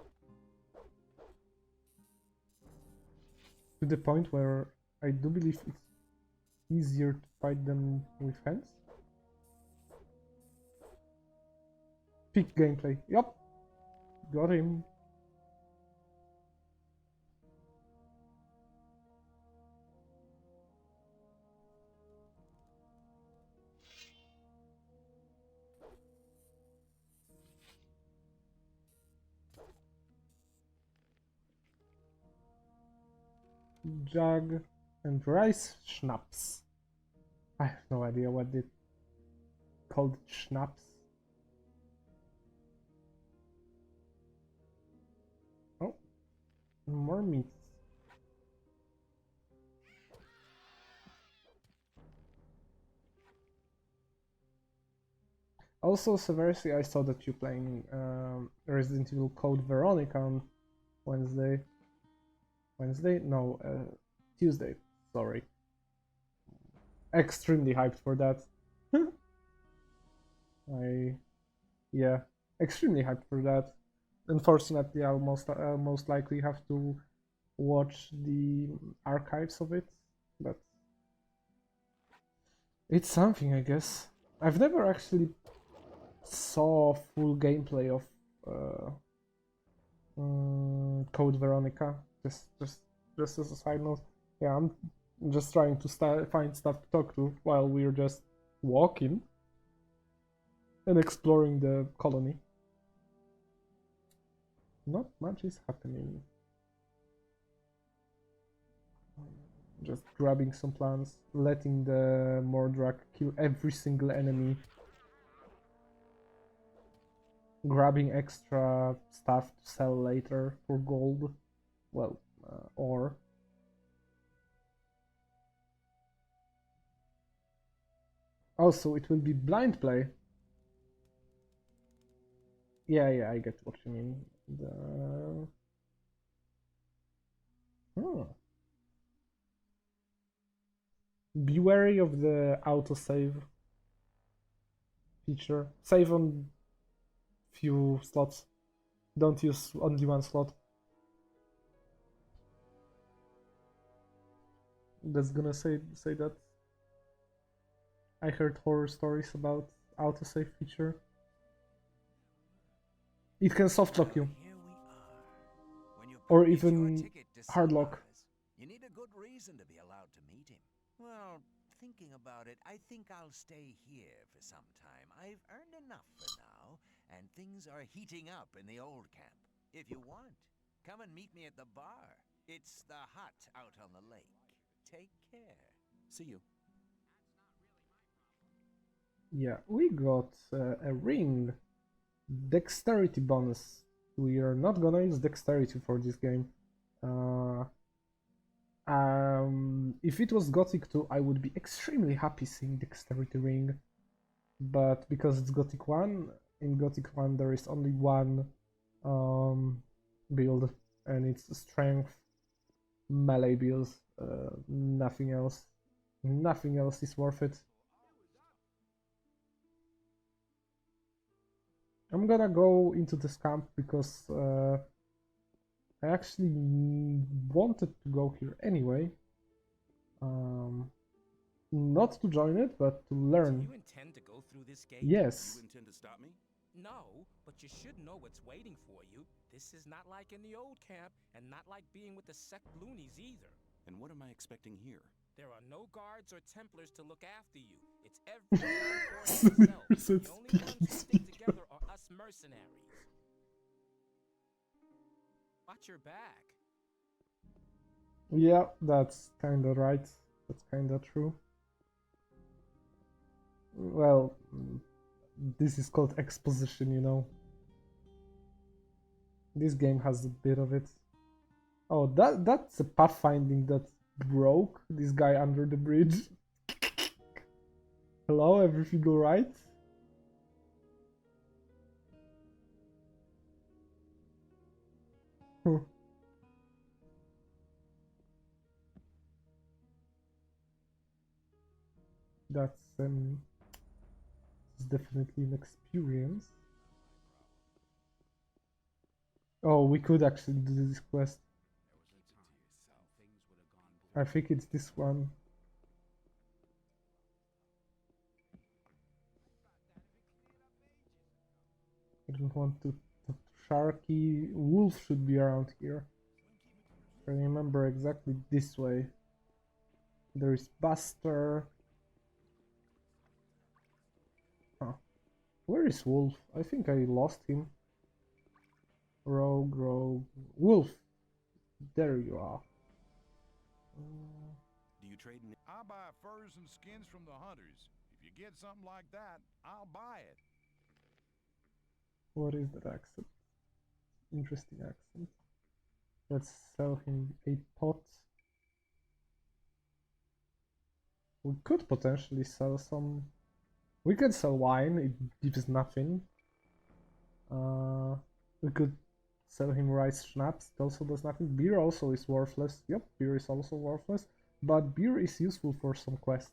To the point where I do believe it's easier to fight them with hands. Peak gameplay. Yup. Got him. Jug and rice schnapps. I have no idea what they called schnapps. Oh, more meat. Also, Severity, I saw that you're playing Resident Evil Code Veronica on Wednesday. No, Tuesday. Sorry. Extremely hyped for that. Yeah, extremely hyped for that. Unfortunately, I'll most likely have to watch the archives of it, but it's something, I guess. I've never actually saw full gameplay of Code Veronica. Just as a side note. Yeah, I'm just trying to find stuff to talk to while we're just walking and exploring the colony. Not much is happening. Just grabbing some plants, letting the Mordrak kill every single enemy, grabbing extra stuff to sell later for gold, well, ore. Also, it will be blind play. Yeah, I get what you mean. Be wary of the autosave feature. Save on few slots. Don't use only one slot. That's gonna say that. I heard horror stories about autosave feature. It can softlock you. Or even hardlock. You need a good reason to be allowed to meet him. Well, thinking about it, I think I'll stay here for some time. I've earned enough for now, and things are heating up in the old camp. If you want, come and meet me at the bar. It's the hut out on the lake. Take care. See you. Yeah, we got a ring. Dexterity bonus. We are not gonna use dexterity for this game. If it was Gothic 2, I would be extremely happy seeing dexterity ring. But because it's Gothic 1, in Gothic 1 there is only one build, and it's strength melee build. Nothing else. Nothing else is worth it. I'm gonna go into this camp because I actually wanted to go here anyway. Not to join it, but to learn. Do you intend to go through this gate? Yes. You intend to stop me? No, but you should know what's waiting for you. This is not like in the old camp, and not like being with the sect loonies either. And what am I expecting here? There are no guards or Templars to look after you. It's everyone for himself. The only ones who stick together are us mercenaries. Watch your back. Yeah, that's kinda right. That's kinda true. Well, this is called exposition, you know. This game has a bit of it. Oh, that's a pathfinding that broke this guy under the bridge. Hello, everything alright? That's it's definitely an experience. Oh, we could actually do this quest. I think it's this one. I don't want to Sharky. Wolf should be around here. I remember exactly this way. There is Buster. Huh. Where is Wolf? I think I lost him. Rogue. Wolf. There you are. Do you trade in? I buy furs and skins from the hunters. If you get something like that, I'll buy it. What is that accent? Interesting accent. Let's sell him 8 pots. We could potentially sell some. We could sell wine, it gives nothing. We could sell him rice schnapps, it also does nothing. Beer also is worthless. Yep, beer is also worthless. But beer is useful for some quests.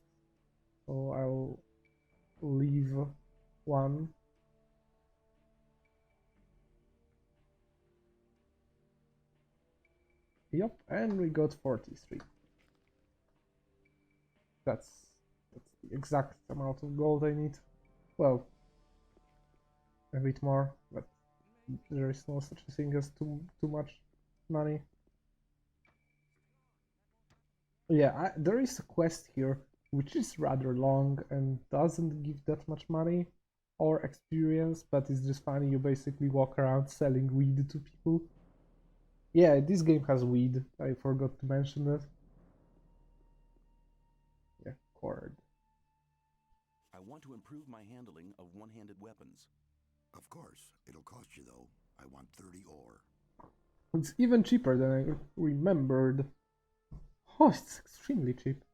So I'll leave one. Yep, and we got 43. That's the exact amount of gold I need. Well, a bit more, but there is no such a thing as too much money. Yeah, there is a quest here which is rather long and doesn't give that much money or experience, but it's just funny. You basically walk around selling weed to people. Yeah, this game has weed. I forgot to mention that. Yeah, cord. I want to improve my handling of one-handed weapons. Of course. It'll cost you, though. I want 30 ore. It's even cheaper than I remembered. Oh, it's extremely cheap.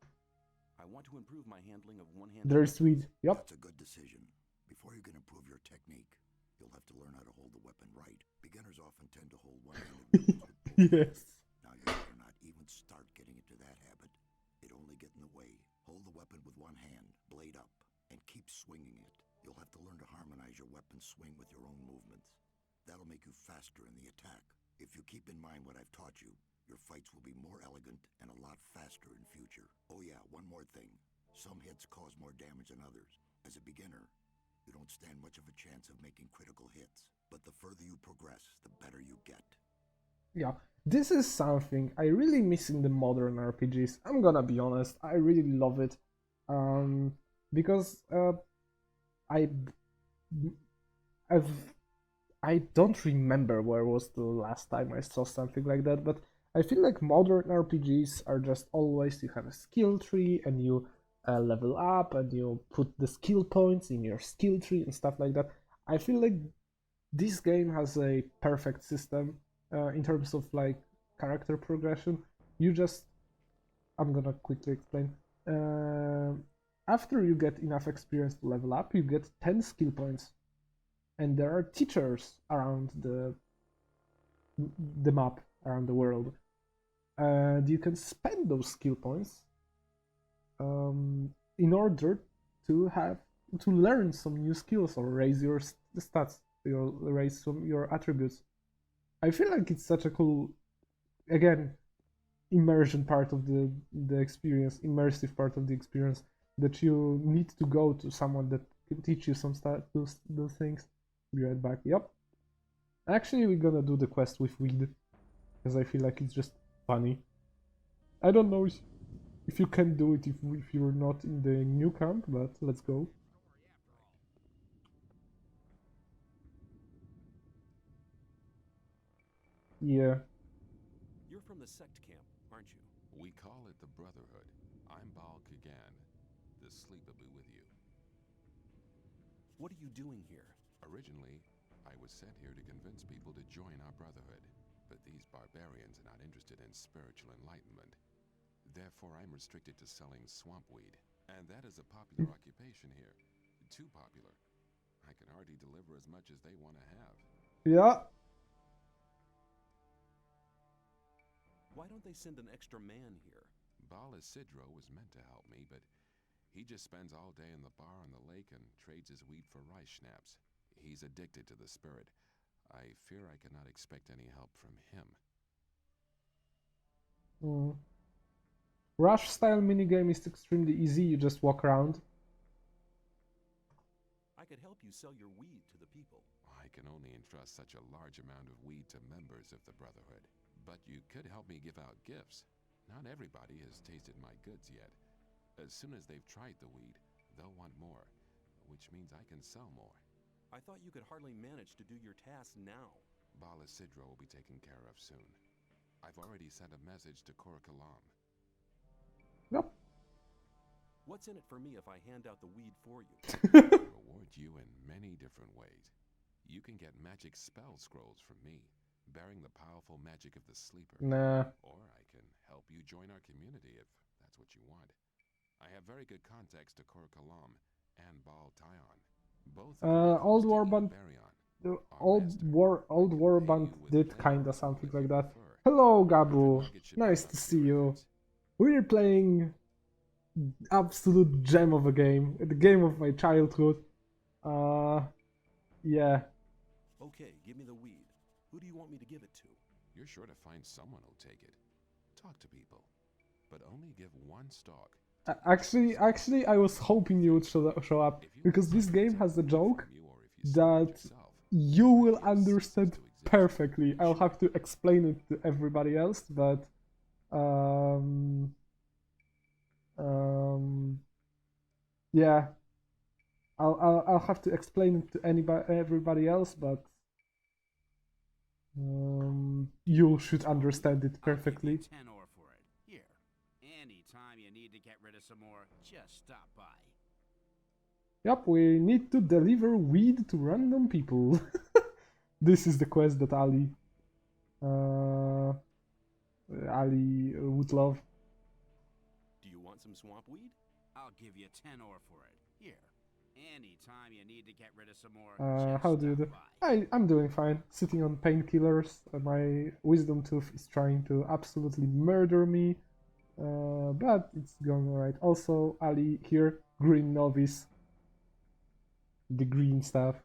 I want to improve my handling of one-handed There's weed. Yep. That's a good decision. Before you can improve your technique, you'll have to learn how to hold the weapon right. Beginners often tend to hold one-handed weapons with both hands. Yes. Now you better not even start getting into that habit. It only get in the way. Hold the weapon with one hand, blade up, and keep swinging it. You'll have to learn to harmonize your weapon swing with your own movements. That'll make you faster in the attack. If you keep in mind what I've taught you, your fights will be more elegant and a lot faster in future. Oh yeah, one more thing. Some hits cause more damage than others. As a beginner, you don't stand much of a chance of making critical hits. But the further you progress, the better you get. Yeah, this is something I really miss in the modern RPGs. I'm gonna be honest, I really love it. Because I don't remember where was the last time I saw something like that, but I feel like modern RPGs are just always, you have a skill tree and you level up and you put the skill points in your skill tree and stuff like that. I feel like this game has a perfect system in terms of like character progression. I'm gonna quickly explain. After you get enough experience to level up, you get 10 skill points. And there are teachers around the map, around the world. And you can spend those skill points in order to learn some new skills or raise your stats. your race, your attributes. I feel like it's such a cool, again, immersion part of the experience, immersive part of the experience, that you need to go to someone that can teach you some stuff, those things. Be right back. Yep. Actually, we're gonna do the quest with weed, because I feel like it's just funny. I don't know if you can do it if you're not in the new camp, but let's go. Yeah. You're from the sect camp, aren't you? We call it the Brotherhood. I'm Baal Kagan. The sleeper be with you. What are you doing here? Originally, I was sent here to convince people to join our Brotherhood, but these barbarians are not interested in spiritual enlightenment. Therefore, I'm restricted to selling swamp weed, and that is a popular occupation here. Too popular. I can hardly deliver as much as they want to have. Yeah. Why don't they send an extra man here? Baal Isidro was meant to help me, but he just spends all day in the bar on the lake and trades his weed for rice schnapps. He's addicted to the spirit. I fear I cannot expect any help from him. Rush style minigame is extremely easy, you just walk around. I could help you sell your weed to the people. I can only entrust such a large amount of weed to members of the Brotherhood. But you could help me give out gifts. Not everybody has tasted my goods yet. As soon as they've tried the weed, they'll want more, which means I can sell more. I thought you could hardly manage to do your task now. Baal Isidro will be taken care of soon. I've already sent a message to Korakalam. Yep. What's in it for me if I hand out the weed for you? Reward you in many different ways. You can get magic spell scrolls from me, bearing the powerful magic of the sleeper. Nah. Or I can help you join our community if that's what you want. I have very good contacts to Korakalam and Baal Tyon. Both Old Warband, Old Warband did kinda something like that. Hello, Gabu. Nice to see you. We're playing absolute gem of a game, the game of my childhood. Yeah. Okay, give me the weed. Who do you want me to give it to? You're sure to find someone who'll take it. Talk to people, but only give one stalk. Actually, I was hoping you would show up, because this game has a joke that you will understand perfectly. I'll have to explain it to everybody else, but yeah, I'll have to explain it to everybody else, but you should understand it perfectly. 10 ore for it. Here. Anytime you need to get rid of some more, just stop by. Yep, we need to deliver weed to random people. This is the quest that Ali would love. Do you want some swamp weed? I'll give you 10 ore for it. Here. Anytime you need to get rid of some more, How do you do? I'm doing fine. Sitting on painkillers. My wisdom tooth is trying to absolutely murder me. But it's going alright. Also, Ali here, green novice. The green stuff.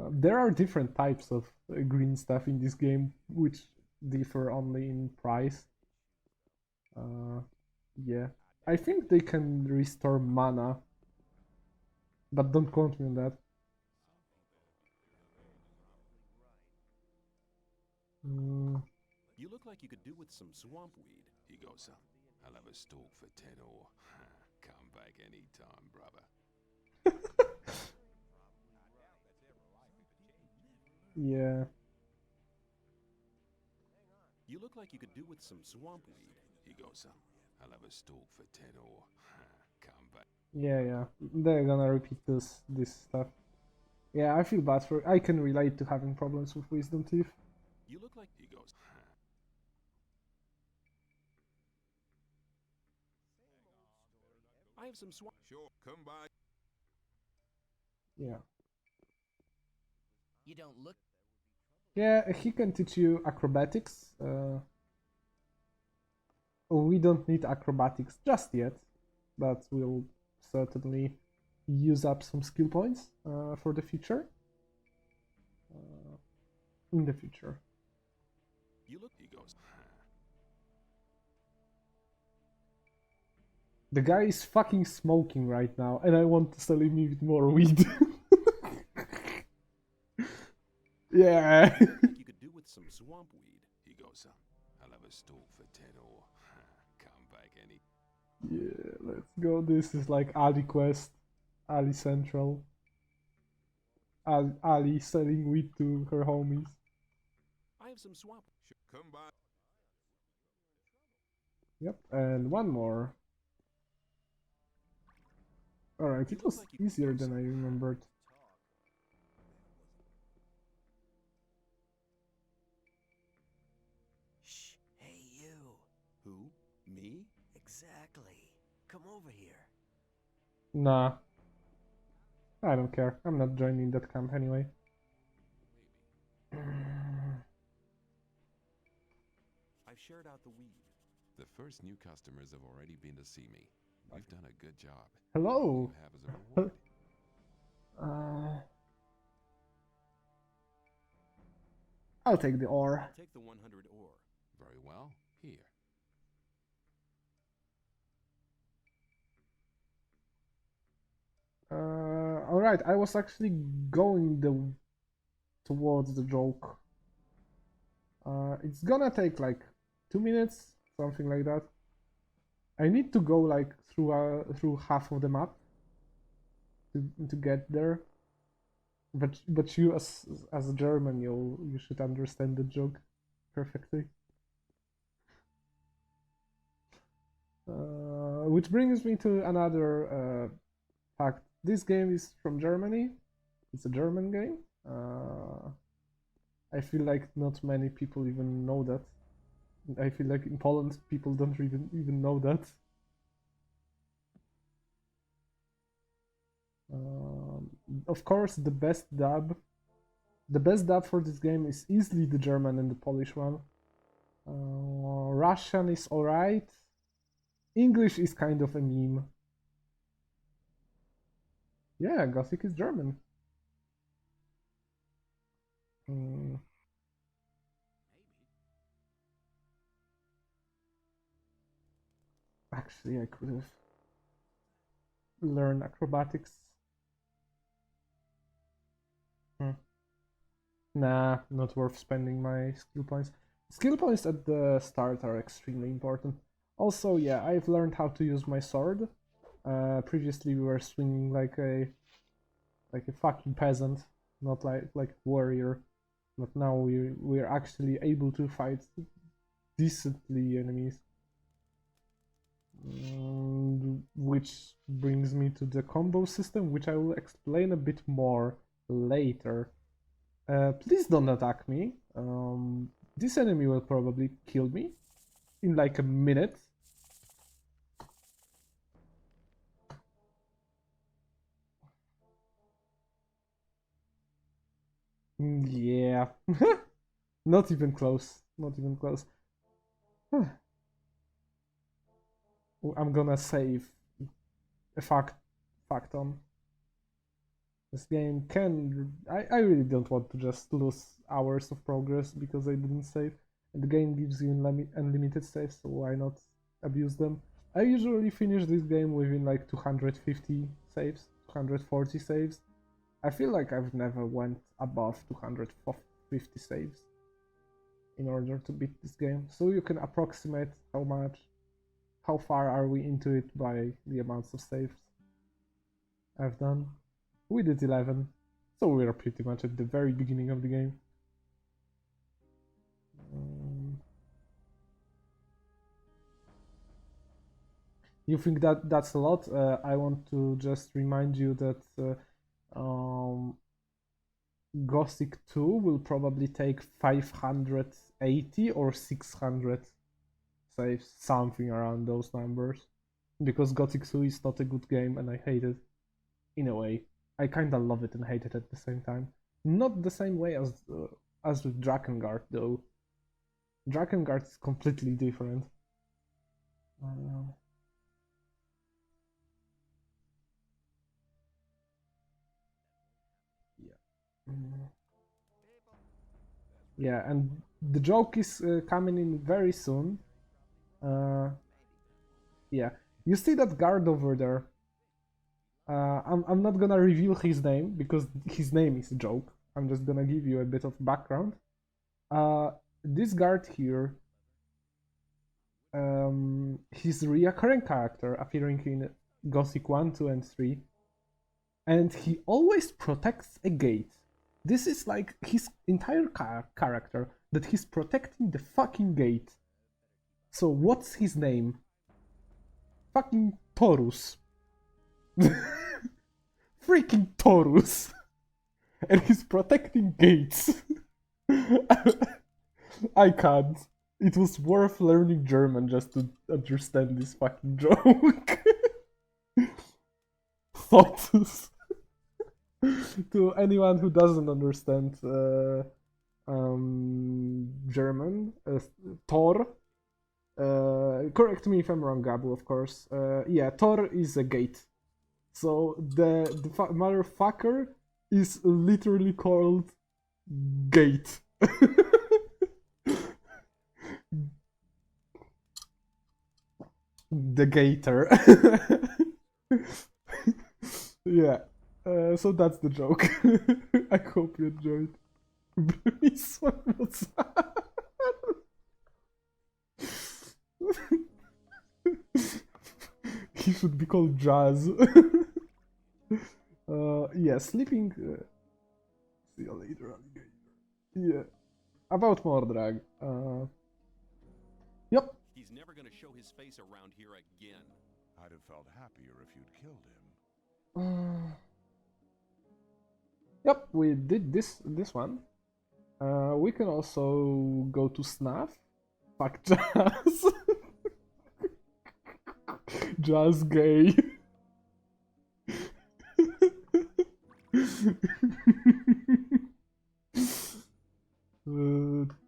There are different types of green stuff in this game, which differ only in price. Yeah. I think they can restore mana, but don't quote me on that. You look like you could do with some swamp weed. He goes up. I'll have a stalk for 10 ore. Come back anytime, brother. Yeah. You look like you could do with some swamp weed. He goes up. I'll have a stalk for 10 ore. Come back. Yeah. They're gonna repeat this stuff. Yeah, I feel bad for. I can relate to having problems with wisdom teeth. You look like he goes. I have some swamp. Sure, come by. Yeah. You don't look. Yeah, he can teach you acrobatics. We don't need acrobatics just yet, but we'll certainly use up some skill points for the future. In the future. You look, he goes. The guy is fucking smoking right now, and I want to sell him even more weed. Yeah. You could do with some swamp weed. He goes, I'll have a stool for 10 ore. Come back any. Yeah, let's go. This is like Ali Quest, Ali Central. Ali selling weed to her homies. I have some swamp. Come by. Yep, and one more. Alright, it was easier than I remembered. Shh, hey you. Who? Me? Exactly. Come over here. Nah. I don't care. I'm not joining that camp anyway. I've shared out the weed. The first new customers have already been to see me. You've done a good job. Hello. What do you have as a reward? I'll take the ore. I'll take the 100 ore. Very well. Here. Alright, I was actually going towards the joke. It's gonna take like 2 minutes, something like that. I need to go like through half of the map to get there. But you as a German, you should understand the joke perfectly. Which brings me to another fact. This game is from Germany. It's a German game. I feel like not many people even know that. I feel like in Poland people don't even know that. Of course, the best dub for this game is easily the German and the Polish one. Russian is alright. English is kind of a meme. Yeah, Gothic is German. Actually, I could have learned acrobatics. Nah, not worth spending my skill points. Skill points at the start are extremely important. Also, yeah, I've learned how to use my sword. Previously we were swinging like a fucking peasant, not like warrior. But now we're actually able to fight decently enemies. Which brings me to the combo system, which I will explain a bit more later. Please don't attack me. This enemy will probably kill me in like a minute. Yeah. Not even close. Not even close. I'm gonna save a fact on. This game can... I really don't want to just lose hours of progress because I didn't save. And the game gives you unlimited saves, so why not abuse them? I usually finish this game within like 250 saves, 240 saves. I feel like I've never went above 250 saves in order to beat this game. So you can approximate how far are we into it by the amounts of saves I've done. We did 11, so we are pretty much at the very beginning of the game. You think that that's a lot? I want to just remind you that Gothic 2 will probably take 580 or 600 saves, something around those numbers. Because Gothic 2 is not a good game and I hate it. In a way. I kinda love it and hate it at the same time. Not the same way as with Drakengard though. Drakengard is completely different. Yeah, and the joke is coming in very soon. Yeah, you see that guard over there? I'm not gonna reveal his name because his name is a joke. I'm just gonna give you a bit of background. This guard here, he's a recurring character appearing in Gothic 1, 2, and 3, and he always protects a gate. This is like his entire character, that he's protecting the fucking gate. So what's his name? Fucking Taurus. Freaking Taurus. And he's protecting gates. I can't. It was worth learning German just to understand this fucking joke. Thoughts. To anyone who doesn't understand German, Tor. Correct me if I'm wrong, Gabu, of course. Yeah, Tor is a gate. So the motherfucker is literally called Gate. The Gator. Yeah. So that's the joke. I hope you enjoyed. This one was he should be called Jazz. Yeah, sleeping. See you later, alligator. Yeah, about Mordrag. Yep. He's never gonna show his face around here again. I'd have felt happier if you'd killed him. Yep, we did this one. We can also go to Snaf. Fuck Jazz. Jazz gay.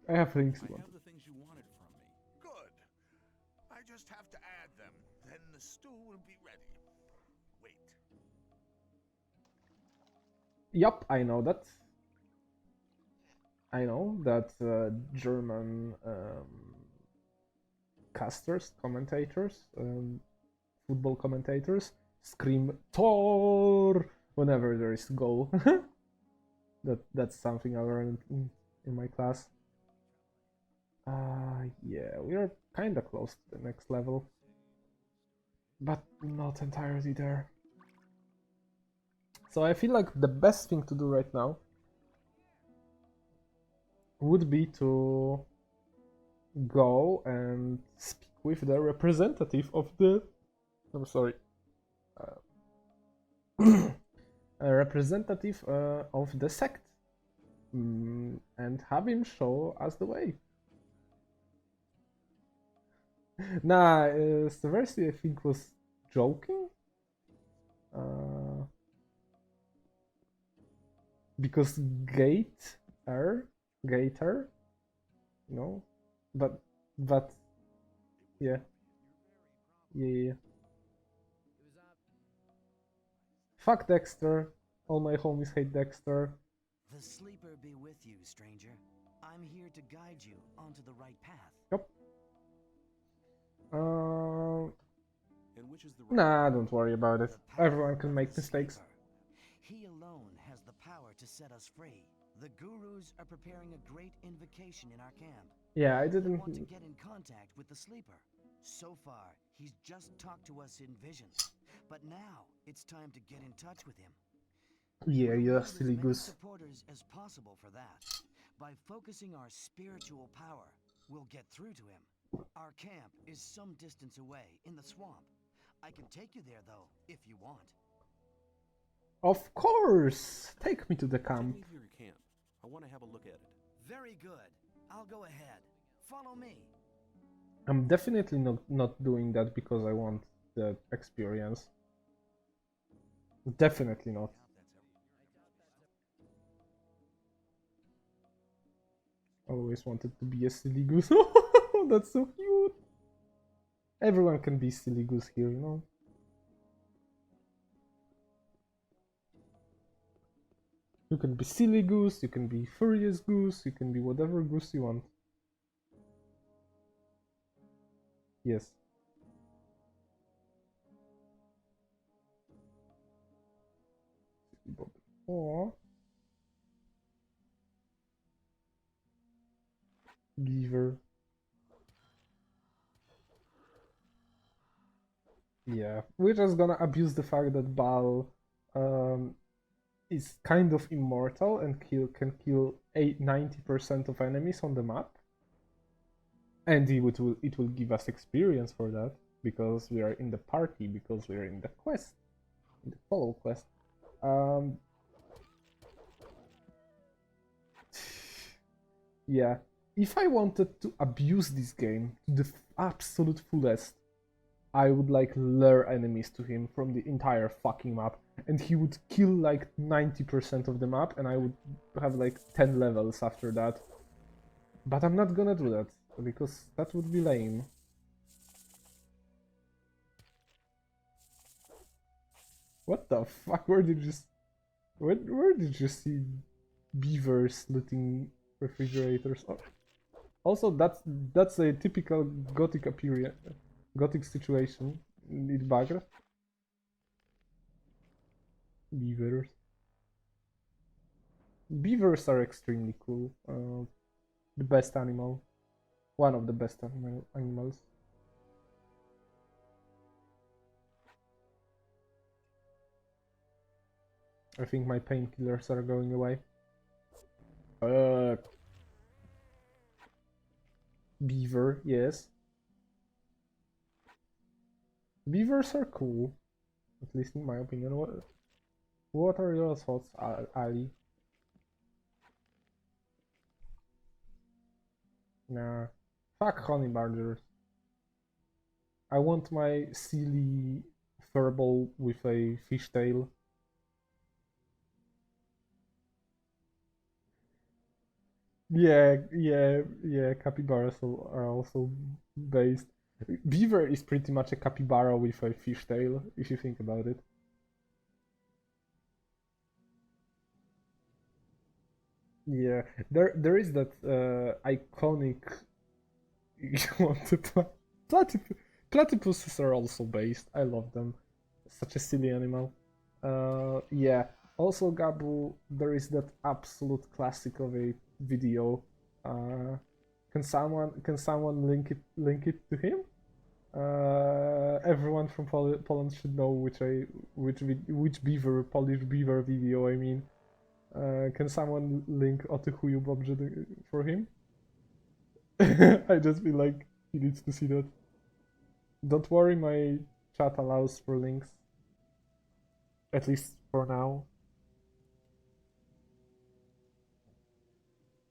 I have things. I have the things you wanted from me. Good. I just have to add them. Then the stew will be ready. Wait. Yup, I know that. I know that German casters, commentators, football commentators scream Tor whenever there is a goal. That's something I learned in my class. Yeah, we are kinda close to the next level, but not entirely there. So I feel like the best thing to do right now would be to go and speak with the representative of the... I'm sorry. A representative of the sect. And have him show us the way. Nah, Seversi I think was joking. Because Gator, no, but yeah. Fuck Dexter. All my homies hate Dexter. The sleeper be with you, stranger. I'm here to guide you onto the right path. Yep. And which is the right Nah, don't worry about it. Everyone can make mistakes. He alone has the power to set us free. The gurus are preparing a great invocation in our camp. Yeah, I They didn't... want to get in contact with the sleeper. So far, he's just talked to us in visions. But now, it's time to get in touch with him. Yeah, We'll you're need silly as many goose. supporters as possible for that. By focusing our spiritual power, we'll get through to him. Our camp is some distance away in the swamp. I can take you there, though, if you want. Of course! Take me to the camp. Take me to your camp. I want to have a look at it. Very good. I'll go ahead. Follow me. I'm definitely not doing that because I want the experience. Definitely not. Always wanted to be a silly goose. That's so cute. Everyone can be silly goose here, you know. . can be silly goose, you can be furious goose, you can be whatever goose you want. Yes. Or beaver. Yeah, we're just gonna abuse the fact that Baal is kind of immortal and can kill 90% of enemies on the map. And it will give us experience for that, because we are in the party, because we are in the quest, in the follow quest. Yeah, if I wanted to abuse this game to the absolute fullest, I would like lure enemies to him from the entire fucking map, and he would kill like 90% of the map, and I would have like 10 levels after that. But I'm not gonna do that, because that would be lame. What the fuck? Where did you see beavers looting refrigerators? Oh. Also, that's a typical Gothic appearance, Gothic situation. It's bugged. Beavers. Beavers are extremely cool. The best animal. One of the best animals. I think my painkillers are going away. Beaver, yes. Beavers are cool, at least in my opinion. What are your thoughts, Ali? Nah, fuck honey badgers. I want my silly furball with a fishtail. Yeah, capybaras are also based. Beaver is pretty much a capybara with a fishtail, if you think about it. Yeah, there is that iconic. You want to platypuses are also based. I love them. Such a silly animal. Yeah. Also, Gabu, there is that absolute classic of a video. Can someone link it to him? Everyone from Poland should know which beaver, Polish beaver video I mean. Can someone link Otychuju Bobrze for him? I just feel like he needs to see that. Don't worry, my chat allows for links. At least for now.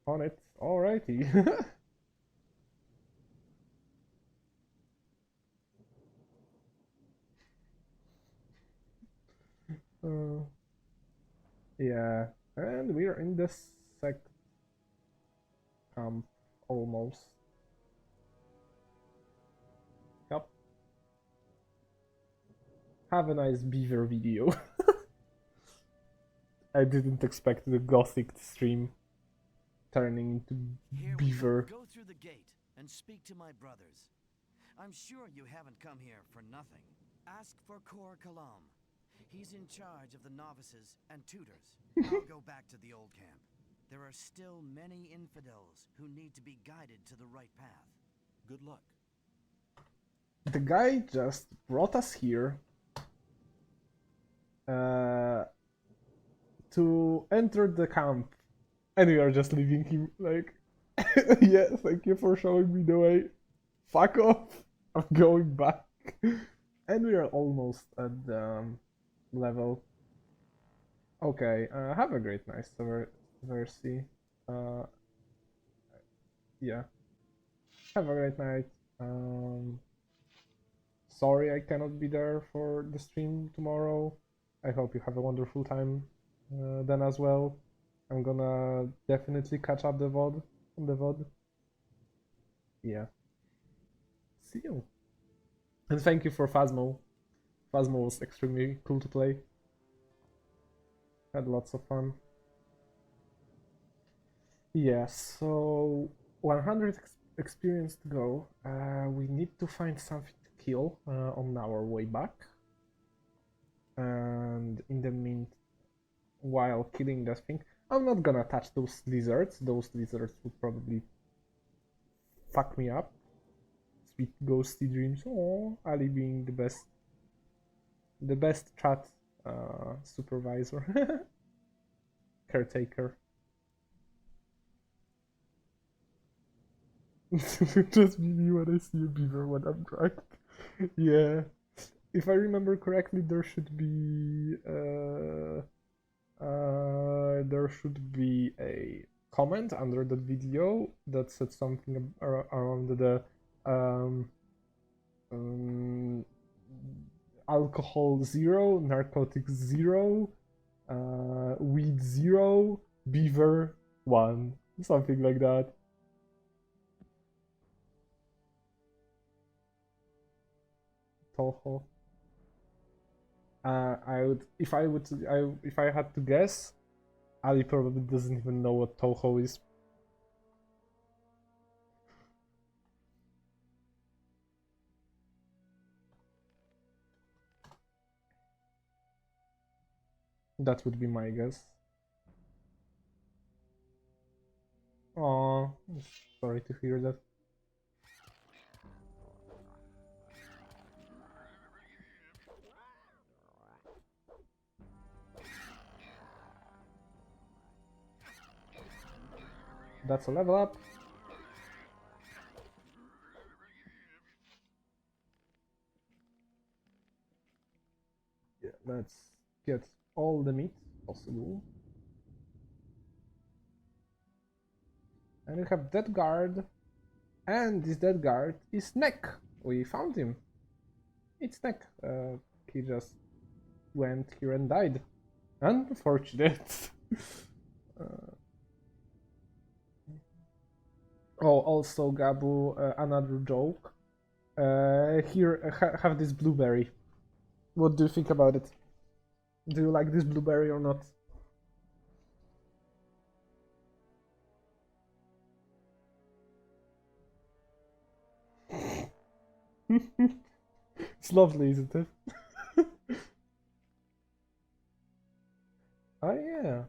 On it. Alrighty. Yeah, and we are in the sect camp almost. Yep. Have a nice beaver video. I didn't expect the Gothic stream turning into beaver. Go through the gate and speak to my brothers. I'm sure you haven't come here for nothing. Ask for Kor Kalam. He's in charge of the novices and tutors. I'll go back to the old camp. There are still many infidels who need to be guided to the right path. Good luck. The guy just brought us here to enter the camp, and we are just leaving him like, yeah, thank you for showing me the way. Fuck off. I'm going back. And we are almost at the level. Okay, have a great night, Versi. Yeah. Have a great night. Sorry I cannot be there for the stream tomorrow. I hope you have a wonderful time then as well. I'm gonna definitely catch up the VOD on the VOD. Yeah. See you. And thank you for Phasmo. Phasmo was extremely cool to play. Had lots of fun. Yeah, so 100 experience to go. We need to find something to kill on our way back. And in the meantime, while killing that thing, I'm not gonna touch those lizards. Those lizards would probably fuck me up. Sweet ghosty dreams. Oh, Ali being the best chat supervisor, caretaker. Just me when I see a beaver when I'm drunk. Yeah, if I remember correctly, there should be a comment under the video that said something around the um, alcohol 0, narcotics 0, weed 0, beaver 1, something like that. Toho. I would, if I had to guess, Ali probably doesn't even know what Toho is. That would be my guess. Oh, sorry to hear that. That's a level up. Yeah, let's get all the meat possible. And we have that guard. And this dead guard is Neck. We found him. It's Neck. He just went here and died. Unfortunate. Oh, also Gabu, another joke. Here, have this blueberry. What do you think about it? Do you like this blueberry or not? It's lovely, isn't it? Oh yeah.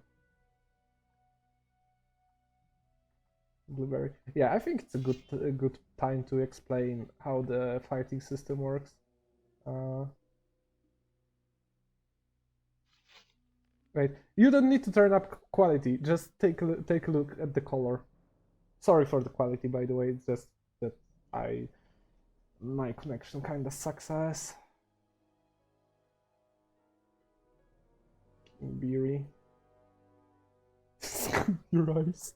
Blueberry. Yeah, I think it's a good time to explain how the fighting system works. Right, you don't need to turn up quality. Just take a look at the color. Sorry for the quality, by the way. It's just that my connection kind of sucks ass. Beery. Your eyes.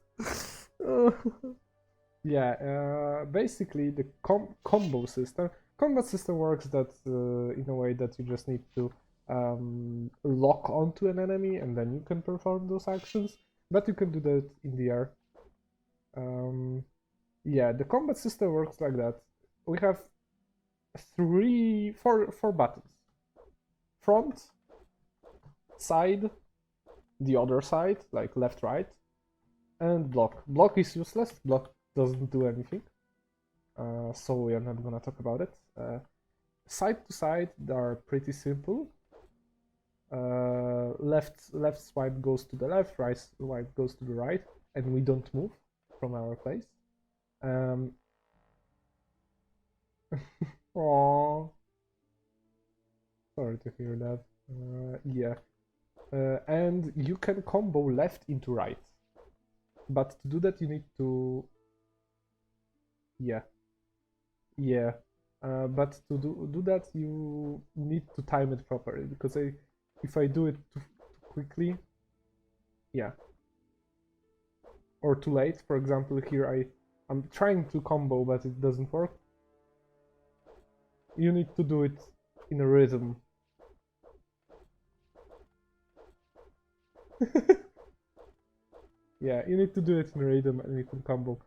Yeah, basically the combo system. Combat system works that in a way that you just need to lock onto an enemy and then you can perform those actions, but you can do that in the air. Yeah, the combat system works like that. We have four buttons: front, side, the other side, like left, right, and block. Block is useless. Block doesn't do anything, so we are not gonna talk about it. Side to side, they are pretty simple. Left swipe goes to the left, right swipe goes to the right, and we don't move from our place. Aww. Sorry to hear that. Yeah. And you can combo left into right. But to do that, you need to... Yeah. Yeah. But to do that, you need to time it properly. Because if I do it too quickly... Yeah. Or too late. For example, here I'm trying to combo, but it doesn't work. You need to do it in a rhythm. Yeah, you need to do it in a rhythm and you can combo.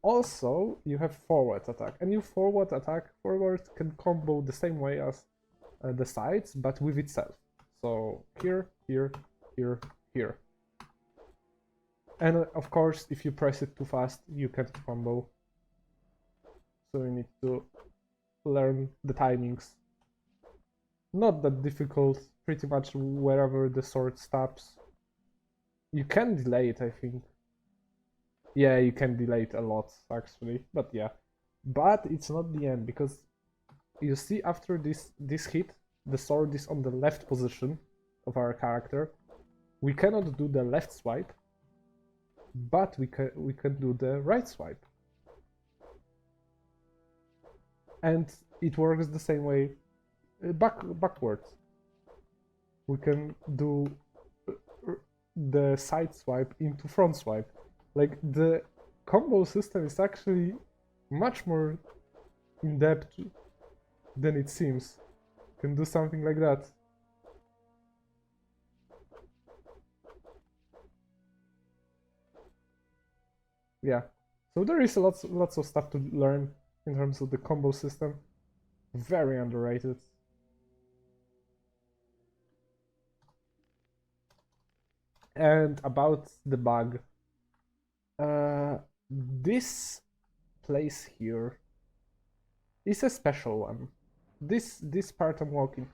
Also, you have forward attack, and your forward can combo the same way as the sides, but with itself. So here, here, here, here. And of course, if you press it too fast, you can't combo. So you need to learn the timings. Not that difficult, pretty much wherever the sword stops. You can delay it, I think. Yeah, you can delay it a lot, actually, but yeah. But it's not the end, because you see after this hit, the sword is on the left position of our character. We cannot do the left swipe, but we can do the right swipe. And it works the same way backwards. We can do the side swipe into front swipe. Like, the combo system is actually much more in depth than it seems. You can do something like that. Yeah, so there is lots of stuff to learn in terms of the combo system. Very underrated. And about the bug, this place here is a special one. This part I'm walking,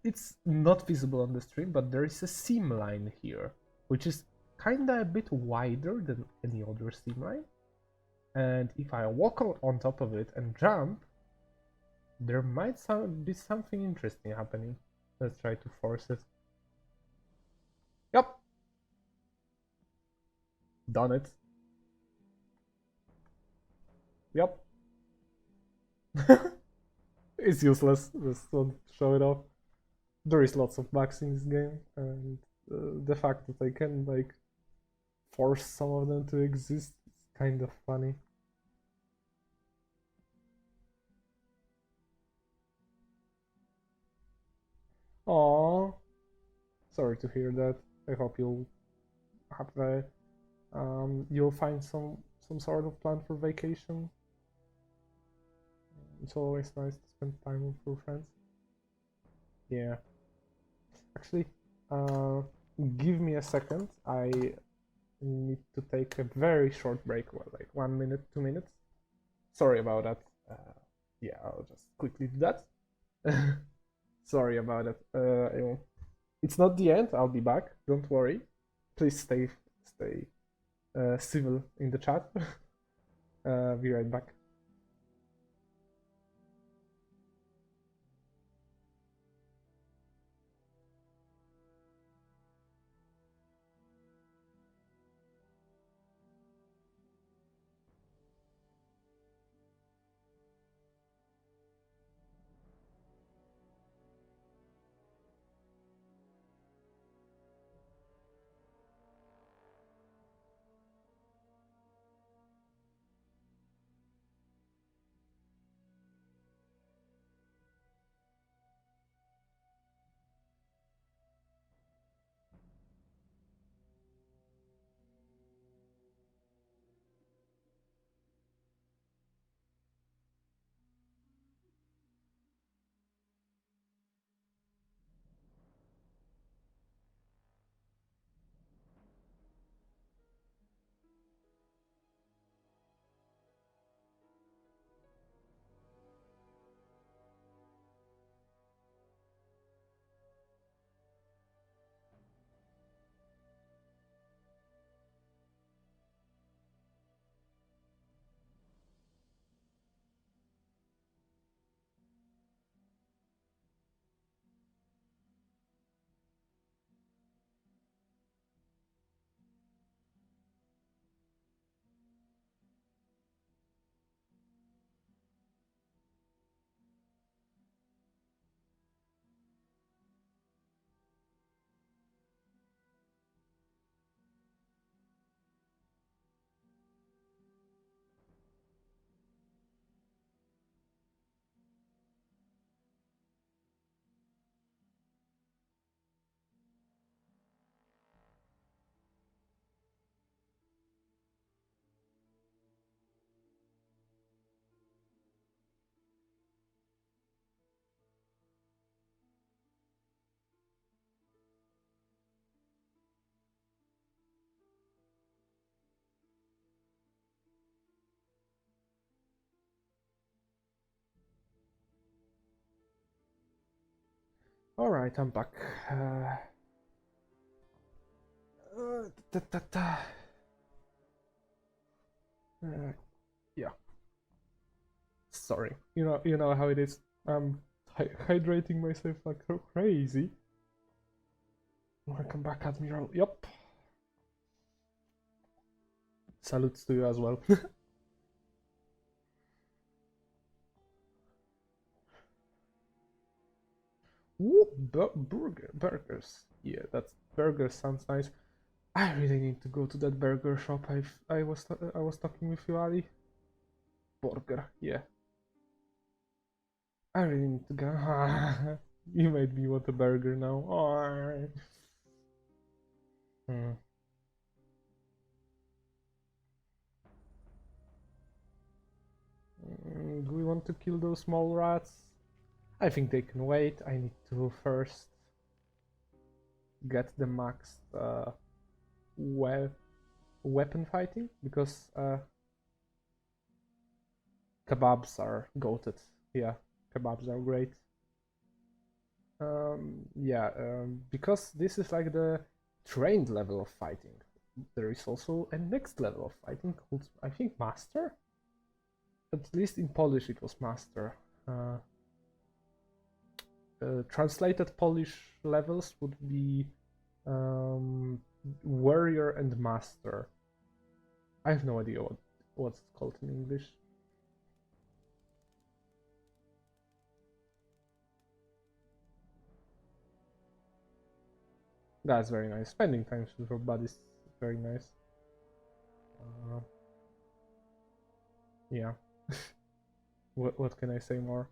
it's not visible on the stream, but there is a seam line here, which is kinda a bit wider than any other seam line. And if I walk on top of it and jump, there might be something interesting happening. Let's try to force it. Yep. Done it. Yep. It's useless. Just don't show it off. There is lots of bugs in this game, and the fact that I can like force some of them to exist is kind of funny. Aww. Sorry to hear that. I hope you'll have you'll find some sort of plan for vacation. It's always nice to spend time with your friends. Yeah. Actually, give me a second. I need to take a very short break, well, like 1 minute, 2 minutes. Sorry about that. Yeah, I'll just quickly do that. Sorry about it. It's not the end. I'll be back. Don't worry. Please stay civil in the chat. Be right back. Alright, I'm back. Yeah. Sorry. You know how it is. I'm hydrating myself like crazy. Welcome back, Admiral. Yup. Salutes to you as well. Ooh, burgers. Yeah, that burger sounds nice. I really need to go to that burger shop. I was talking with you, Ali. Burger, yeah. I really need to go. You made me want a burger now. Oh. Do we want to kill those small rats? I think they can wait. I need to first get the max weapon fighting, because kebabs are goated. Yeah, kebabs are great. Because this is like the trained level of fighting. There is also a next level of fighting called, I think, Master? At least in Polish it was Master. Translated Polish levels would be Warrior and Master. I have no idea what's it called in English. That's very nice. Spending time with your buddies is very nice. Yeah. What can I say more?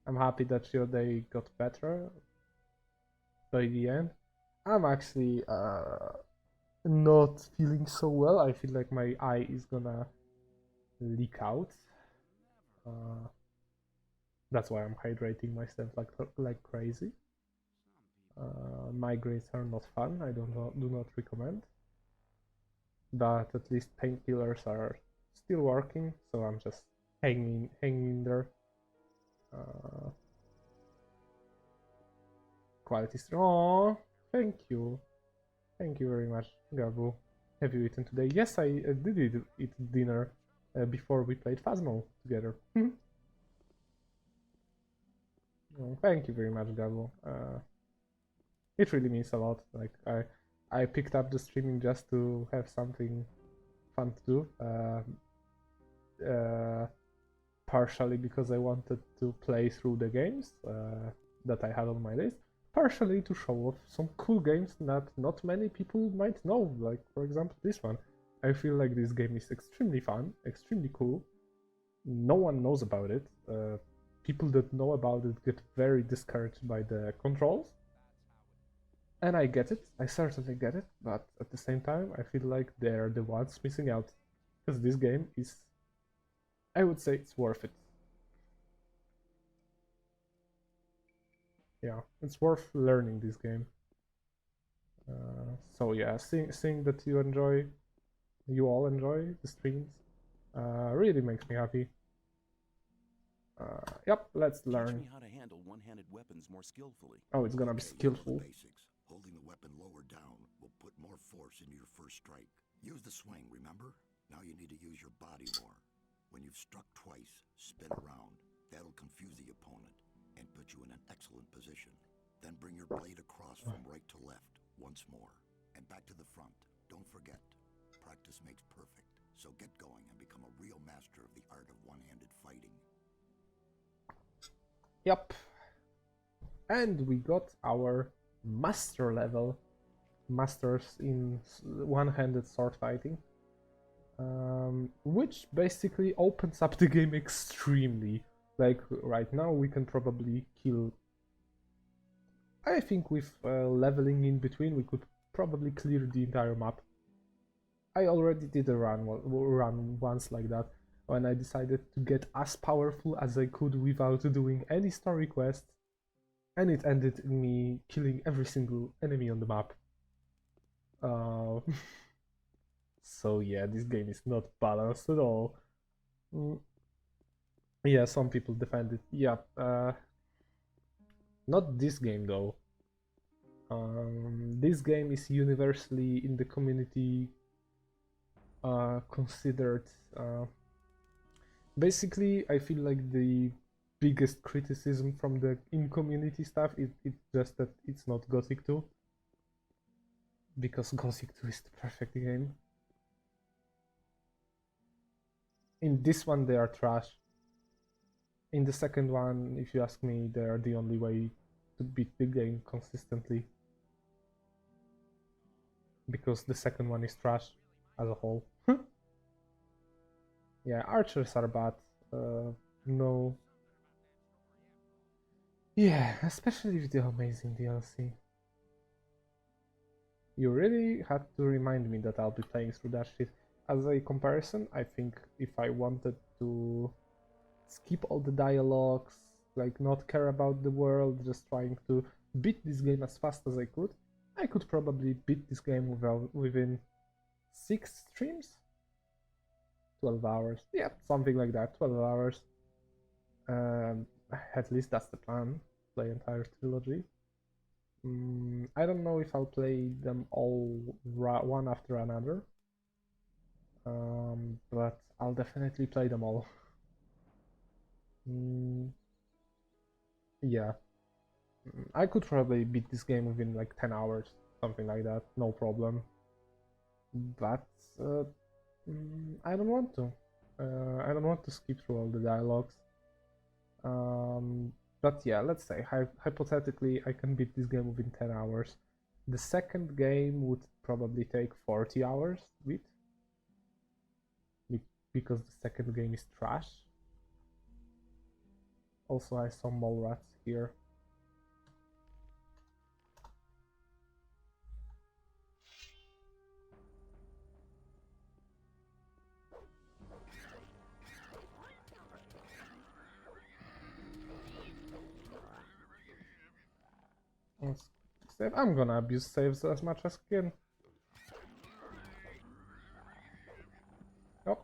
I'm happy that your day got better by the end. I'm actually not feeling so well. I feel like my eye is gonna leak out. That's why I'm hydrating myself like crazy. Migraines are not fun. I do not recommend. But at least painkillers are still working, so I'm just hanging in there. Quality strong. Thank you very much, Gabu. Have you eaten today? Yes, I did eat dinner before we played Phasmo together. Thank you very much, Gabu. It really means a lot. Like I picked up the streaming just to have something fun to do. Partially because I wanted to play through the games that I had on my list. Partially to show off some cool games that not many people might know. Like, for example, this one. I feel like this game is extremely fun, extremely cool. No one knows about it. People that know about it get very discouraged by the controls. And I get it, I certainly get it, but at the same time, I feel like they're the ones missing out. Because this game is, I would say it's worth it. Yeah, it's worth learning this game. So yeah, seeing that you all enjoy the streams, really makes me happy. Yep, let's learn. Teach me how to handle one-handed weapons more skillfully. Oh, it's gonna be skillful. Basics. Holding the weapon lower down will put more force into your first strike. Use the swing, remember? Now you need to use your body more. When you've struck twice, spin around. That'll confuse the opponent and put you in an excellent position. Then bring your blade across from right to left once more. And back to the front. Don't forget, practice makes perfect. So get going and become a real master of the art of one-handed fighting. Yep. And we got our master level. Masters in one-handed sword fighting. Which basically opens up the game extremely. Like, right now we can probably kill... I think with leveling in between we could probably clear the entire map. I already did a run once like that, when I decided to get as powerful as I could without doing any story quest, and it ended in me killing every single enemy on the map. So yeah, this game is not balanced at all. Yeah, some people defend it. Yeah, Not this game though. This game is universally in the community considered. Basically, I feel like the biggest criticism from the in-community stuff is it's just that it's not Gothic 2. Because Gothic 2 is the perfect game. In this one, they are trash. In the second one, if you ask me, they are the only way to beat the game consistently. Because the second one is trash as a whole. Yeah, archers are bad. No. Yeah, especially with the amazing DLC. You really had to remind me that I'll be playing through that shit. As a comparison, I think if I wanted to skip all the dialogues, like not care about the world, just trying to beat this game as fast as I could probably beat this game within 6 streams? 12 hours. Yeah, something like that, 12 hours. At least that's the plan, play entire trilogy. I don't know if I'll play them all one after another, but I'll definitely play them all. Yeah, I could probably beat this game within like 10 hours, something like that, no problem. But I don't want to. I don't want to skip through all the dialogues. But yeah, let's say hypothetically I can beat this game within 10 hours. The second game would probably take 40 hours to beat. Because the second game is trash. Also, I saw mole rats here. Let's save. I'm gonna abuse saves as much as I can. Oh.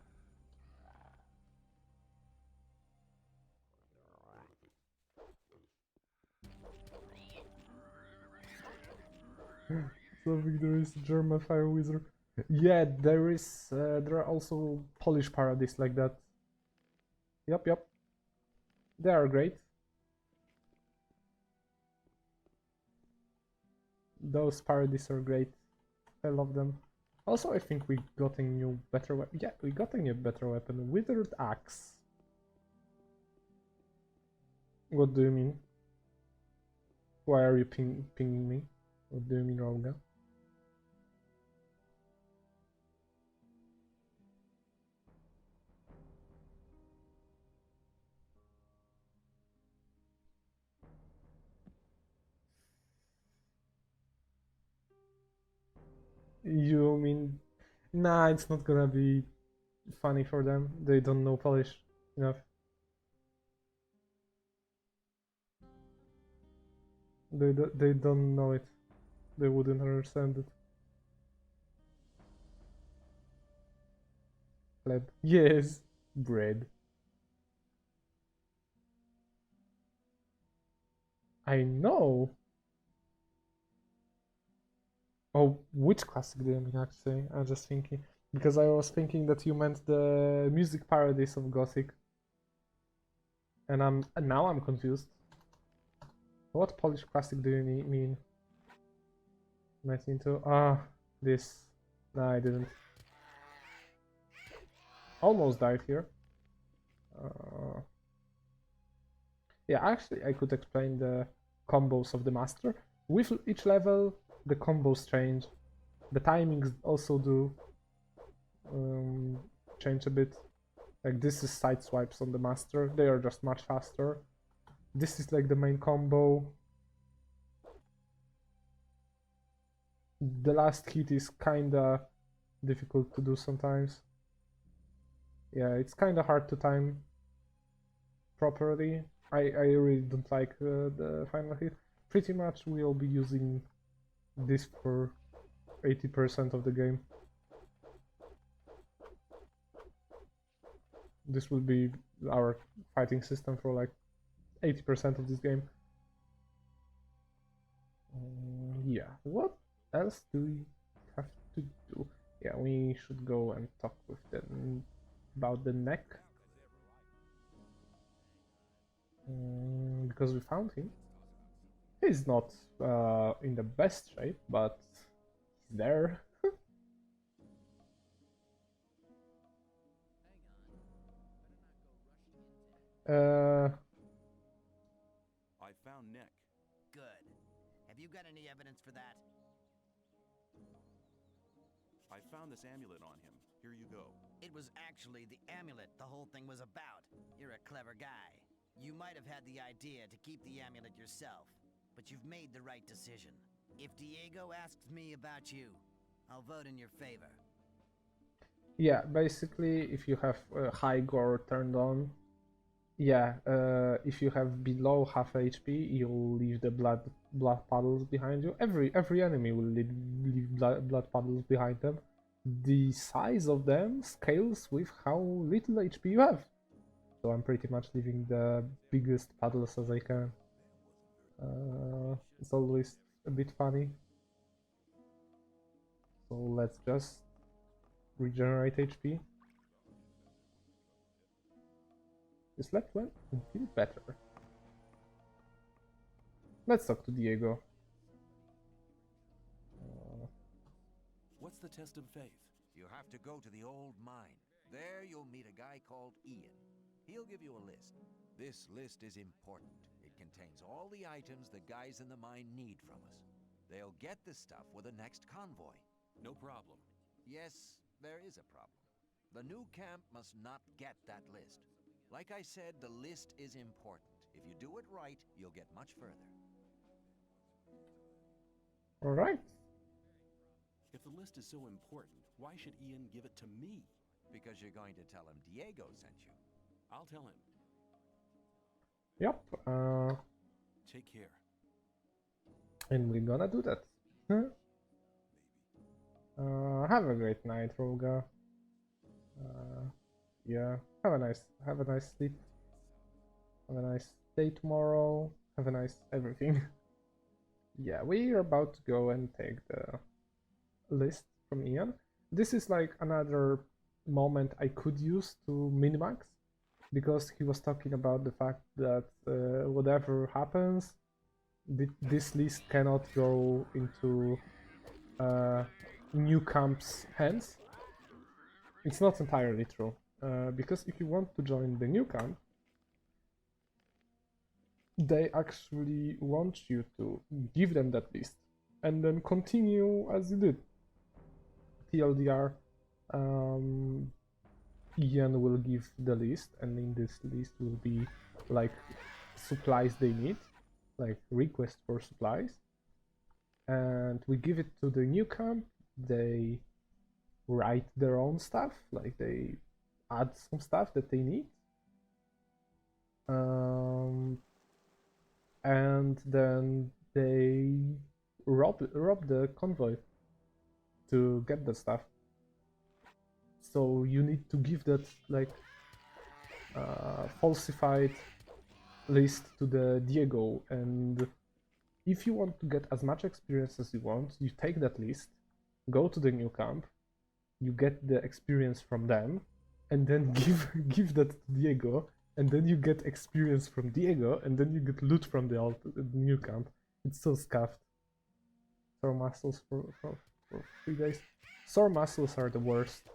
Something there is a German fire wizard. Yeah, there is. There are also Polish parodies like that. Yep. They are great. Those parodies are great. I love them. Also, I think we got a new, better weapon. Yeah, we got a new, better weapon. Withered Axe. What do you mean? Why are you pinging me? What do you mean, Rolga? You mean... Nah, it's not gonna be funny for them. They don't know Polish enough. They don't know it. They wouldn't understand it. Pleb. Yes, bread. I know. Oh, which classic do you mean actually? I'm just thinking. Because I was thinking that you meant the music parodies of Gothic. And now I'm confused. What Polish classic do you mean? 1902? This. No, I didn't. Almost died here. Yeah, actually, I could explain the combos of the master. With each level, the combos change. The timings also do change a bit. Like this is side swipes on the master. They are just much faster. This is like the main combo. The last hit is kinda difficult to do sometimes. Yeah, it's kinda hard to time properly. I really don't like the final hit. Pretty much we'll be using this for 80% of the game. This will be our fighting system for like 80% of this game. Yeah, what else do we have to do? Yeah, we should go and talk with them about the neck. Because we found him. He's not in the best shape, but he's there. I found Nick. Good. Have you got any evidence for that? I found this amulet on him. Here you go. It was actually the amulet the whole thing was about. You're a clever guy. You might have had the idea to keep the amulet yourself, but you've made the right decision. If Diego asks me about you, I'll vote in your favor. Yeah, basically, if you have high gore turned on, yeah, if you have below half HP, you'll leave the blood puddles behind you. Every enemy will leave blood puddles behind them. The size of them scales with how little HP you have. So I'm pretty much leaving the biggest puddles as I can. It's always a bit funny. So let's just regenerate HP. Just let one and feel better. Let's talk to Diego. What's the test of faith? You have to go to the old mine. There you'll meet a guy called Ian. He'll give you a list. This list is important. It contains all the items the guys in the mine need from us. They'll get the stuff with the next convoy. No problem. Yes, there is a problem. The new camp must not get that list. Like I said, the list is important. If you do it right, you'll get much further. Alright. If the list is so important, why should Ian give it to me? Because you're going to tell him Diego sent you. I'll tell him. Yep. Take care. And we're gonna do that. Have a great night, Roga. Yeah. Have a nice sleep. Have a nice day tomorrow. Have a nice everything. Yeah, we are about to go and take the list from Ian. This is like another moment I could use to minimax, because he was talking about the fact that whatever happens, this list cannot go into new camp's hands. It's not entirely true, because if you want to join the new camp, they actually want you to give them that list and then continue as you did. TLDR, Ian will give the list, and in this list will be like supplies they need, like request for supplies, and we give it to the new camp. They write their own stuff, like they add some stuff that they need, and then they rob the convoy to get the stuff. So you need to give that like falsified list to the Diego, and if you want to get as much experience as you want, you take that list, go to the new camp, you get the experience from them, and then give that to Diego, and then you get experience from Diego, and then you get loot from the new camp. It's so scuffed. Sore muscles for 3 days. Sore muscles are the worst.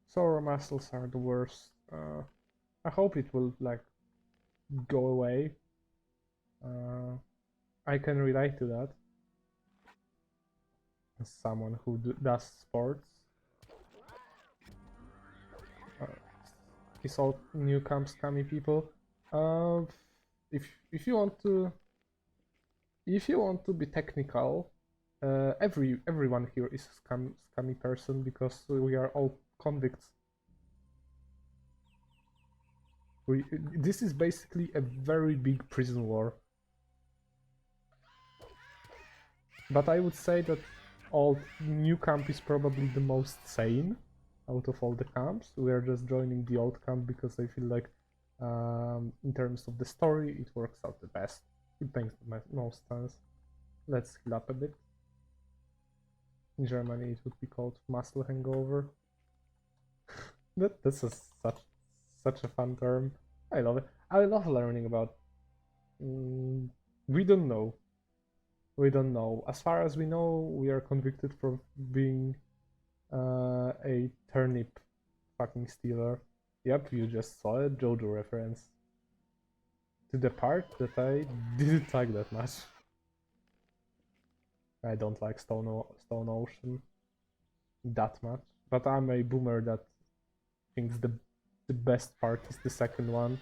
Sore muscles are the worst. I hope it will like go away. I can relate to that as someone who does sports. It's all new camp scammy people. If you want to be technical, everyone here is a scammy person, because we are all convicts. This is basically a very big prison war. But I would say that all new camp is probably the most sane, out of all the camps. We are just joining the old camp because I feel like in terms of the story it works out the best. It makes the most sense. Let's heal up a bit. In Germany it would be called muscle hangover. This is such a fun term. I love it. I love learning about. We don't know. We don't know. As far as we know, we are convicted for being a turnip fucking stealer. Yep, you just saw a JoJo reference. To the part that I didn't like that much. I don't like Stone Ocean that much. But I'm a boomer that thinks the best part is the second one.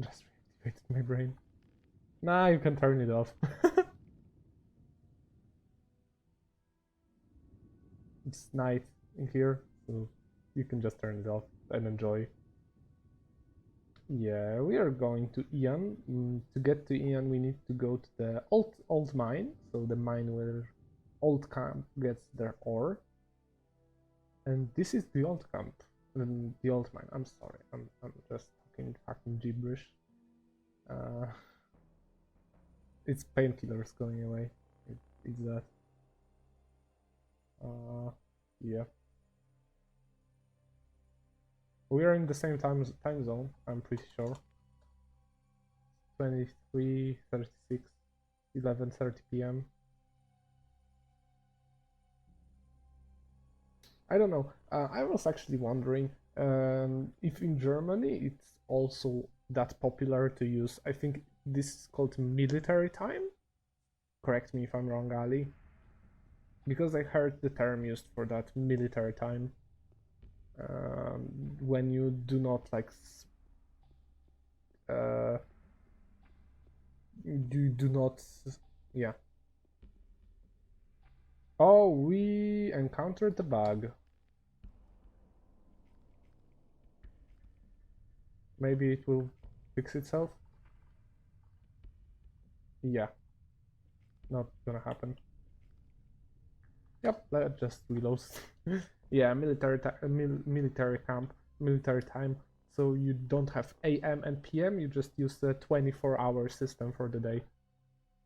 Just reactivated my brain. Nah, you can turn it off. It's night in here, so you can just turn it off and enjoy. Yeah, we are going to Ian. To get to Ian, we need to go to the old mine, so the mine where old camp gets their ore. And this is the old camp, the old mine. I'm sorry, I'm just talking fucking gibberish. It's painkillers going away. It's that. Yeah. We are in the same time zone, I'm pretty sure. 23:36, 11:30 p.m. I don't know. I was actually wondering if in Germany it's also that popular to use. I think this is called military time. Correct me if I'm wrong, Ali. Because I heard the term used for that, military time. When you do not like you do not, yeah. Oh, we encountered the bug. Maybe it will fix itself. Yeah, not gonna happen. Yep, let's just reload. Yeah, military camp, military time. So you don't have AM and PM, you just use the 24-hour system for the day.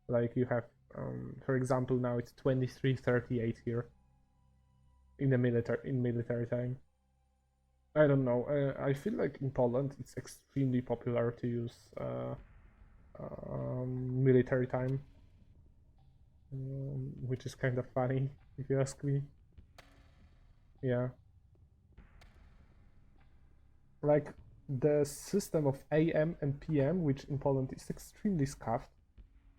Like you have, for example, now it's 23:38 here in the military time. I don't know. I feel like in Poland it's extremely popular to use military time, which is kind of funny if you ask me. Yeah. Like the system of AM and PM, which in Poland is extremely scuffed,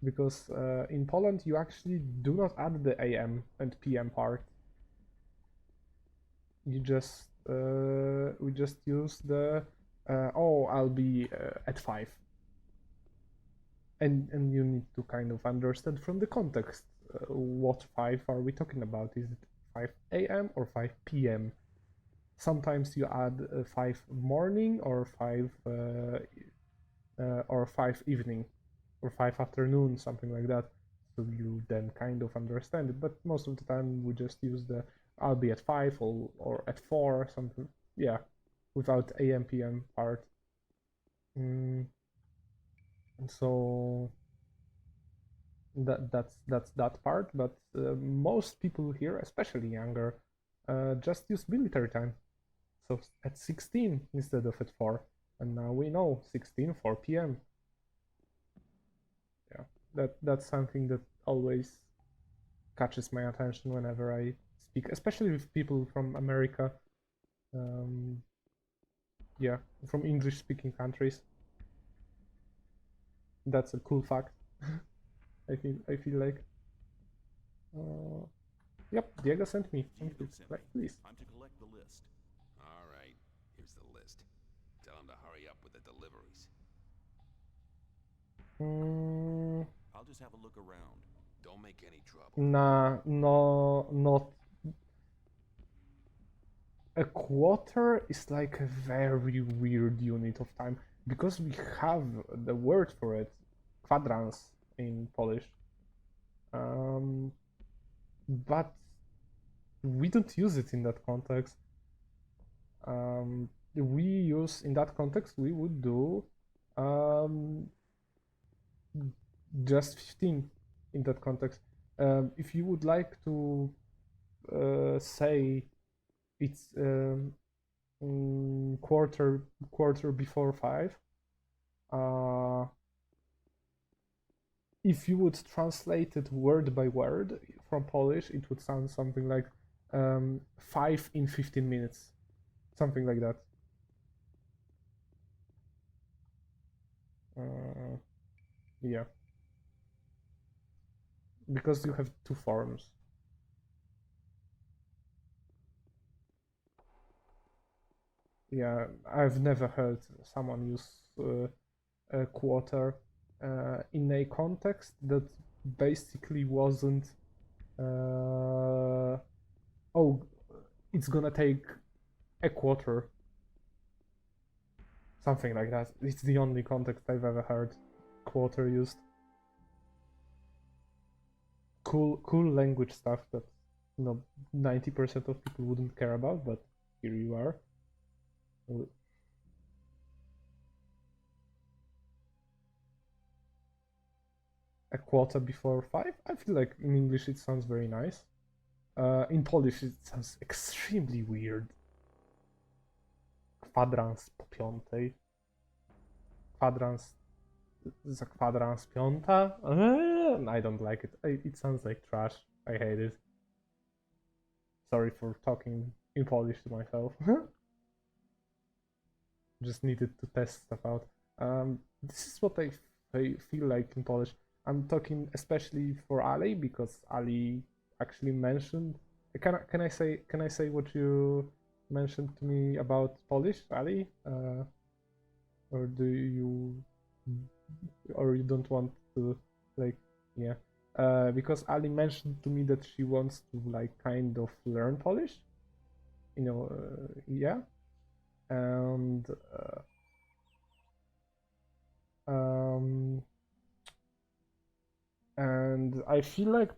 because in Poland you actually do not add the AM and PM part. You just we just use the oh, I'll be at 5, and you need to kind of understand from the context what 5 are we talking about. Is it 5 AM or 5 PM? Sometimes you add 5 morning or 5 evening or 5 afternoon, something like that. So you then kind of understand it. But most of the time we just use the I'll be at 5 or at 4 or something. Yeah, without AM PM part. So that's that part. But most people here, especially younger, just use military time. So at 16 instead of at 4. And now we know 16, 4 p.m. Yeah, that's something that always catches my attention whenever I speak, especially with people from America. Yeah, from English-speaking countries. That's a cool fact. I feel like. Yep, Diego sent me. Thank you. Right, please. I'm to collect the list. All right, here's the list. Tell him to hurry up with the deliveries. I'll just have a look around. Don't make any trouble. Nah, no, not. A quarter is like a very weird unit of time because we have the word for it, quadrants, in Polish. But we don't use it in that context. We use, in that context, we would do just 15 in that context. If you would like to say it's quarter before 5, if you would translate it word by word from Polish, it would sound something like 5 in 15 minutes, something like that. Yeah, because you have two forms. Yeah, I've never heard someone use a quarter in a context that basically wasn't oh, it's gonna take a quarter, something like that. It's the only context I've ever heard quarter used. Cool language stuff that 90% of people wouldn't care about, but here you are. A quarter before 5? I feel like in English it sounds very nice. In Polish it sounds extremely weird. Kwadrans po 5. Kwadrans za kwadrans 5? I don't like it. It sounds like trash. I hate it. Sorry for talking in Polish to myself. Just needed to test stuff out. This is what I feel like in Polish. I'm talking especially for Ali because Ali actually mentioned. Can I say what you mentioned to me about Polish, Ali? Or do you, or you don't want to, like, yeah? Because Ali mentioned to me that she wants to like kind of learn Polish. Yeah, and and I feel like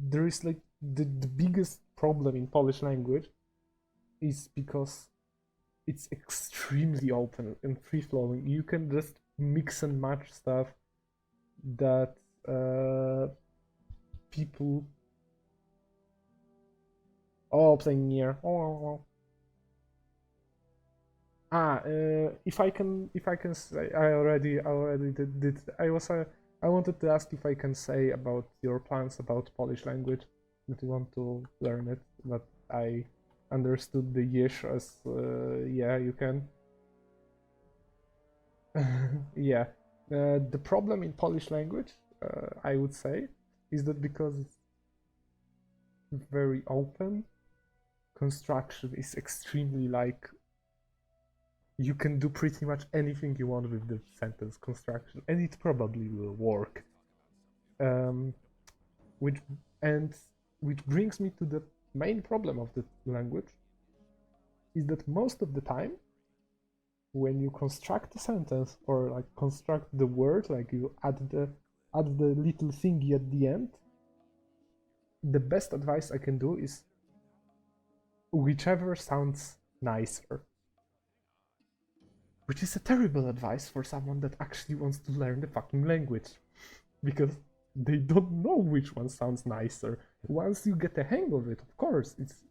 there is like the biggest problem in Polish language is because it's extremely open and free flowing. You can just mix and match stuff that people. Oh, playing near. Oh. If I can say, I already did. I wanted to ask if I can say about your plans about Polish language, that you want to learn it, but I understood the yes as yeah, you can. Yeah. The problem in Polish language, I would say, is that because it's very open, construction is extremely like you can do pretty much anything you want with the sentence construction, and it probably will work. Which brings me to the main problem of the language, is that most of the time, when you construct a sentence or like construct the word, like you add the little thingy at the end, the best advice I can do is whichever sounds nicer. Which is a terrible advice for someone that actually wants to learn the fucking language. Because they don't know which one sounds nicer. Once you get a hang of it, of course, it's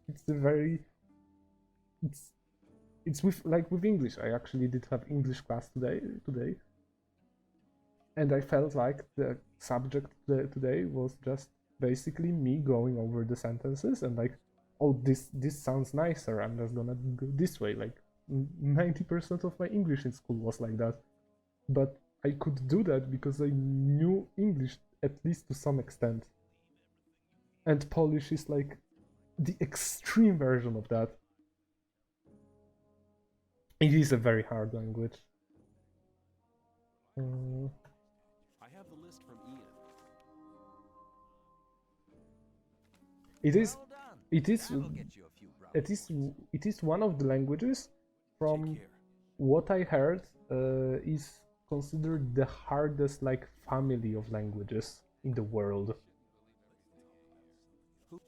with English. I actually did have English class today, and I felt like the subject today was just basically me going over the sentences and like, oh, this sounds nicer, I'm just gonna go this way. Like 90% of my English in school was like that, but I could do that because I knew English at least to some extent, and Polish is like the extreme version of that. It is a very hard language. I have the list from Ian. It is one of the languages, from what I heard, is considered the hardest like family of languages in the world.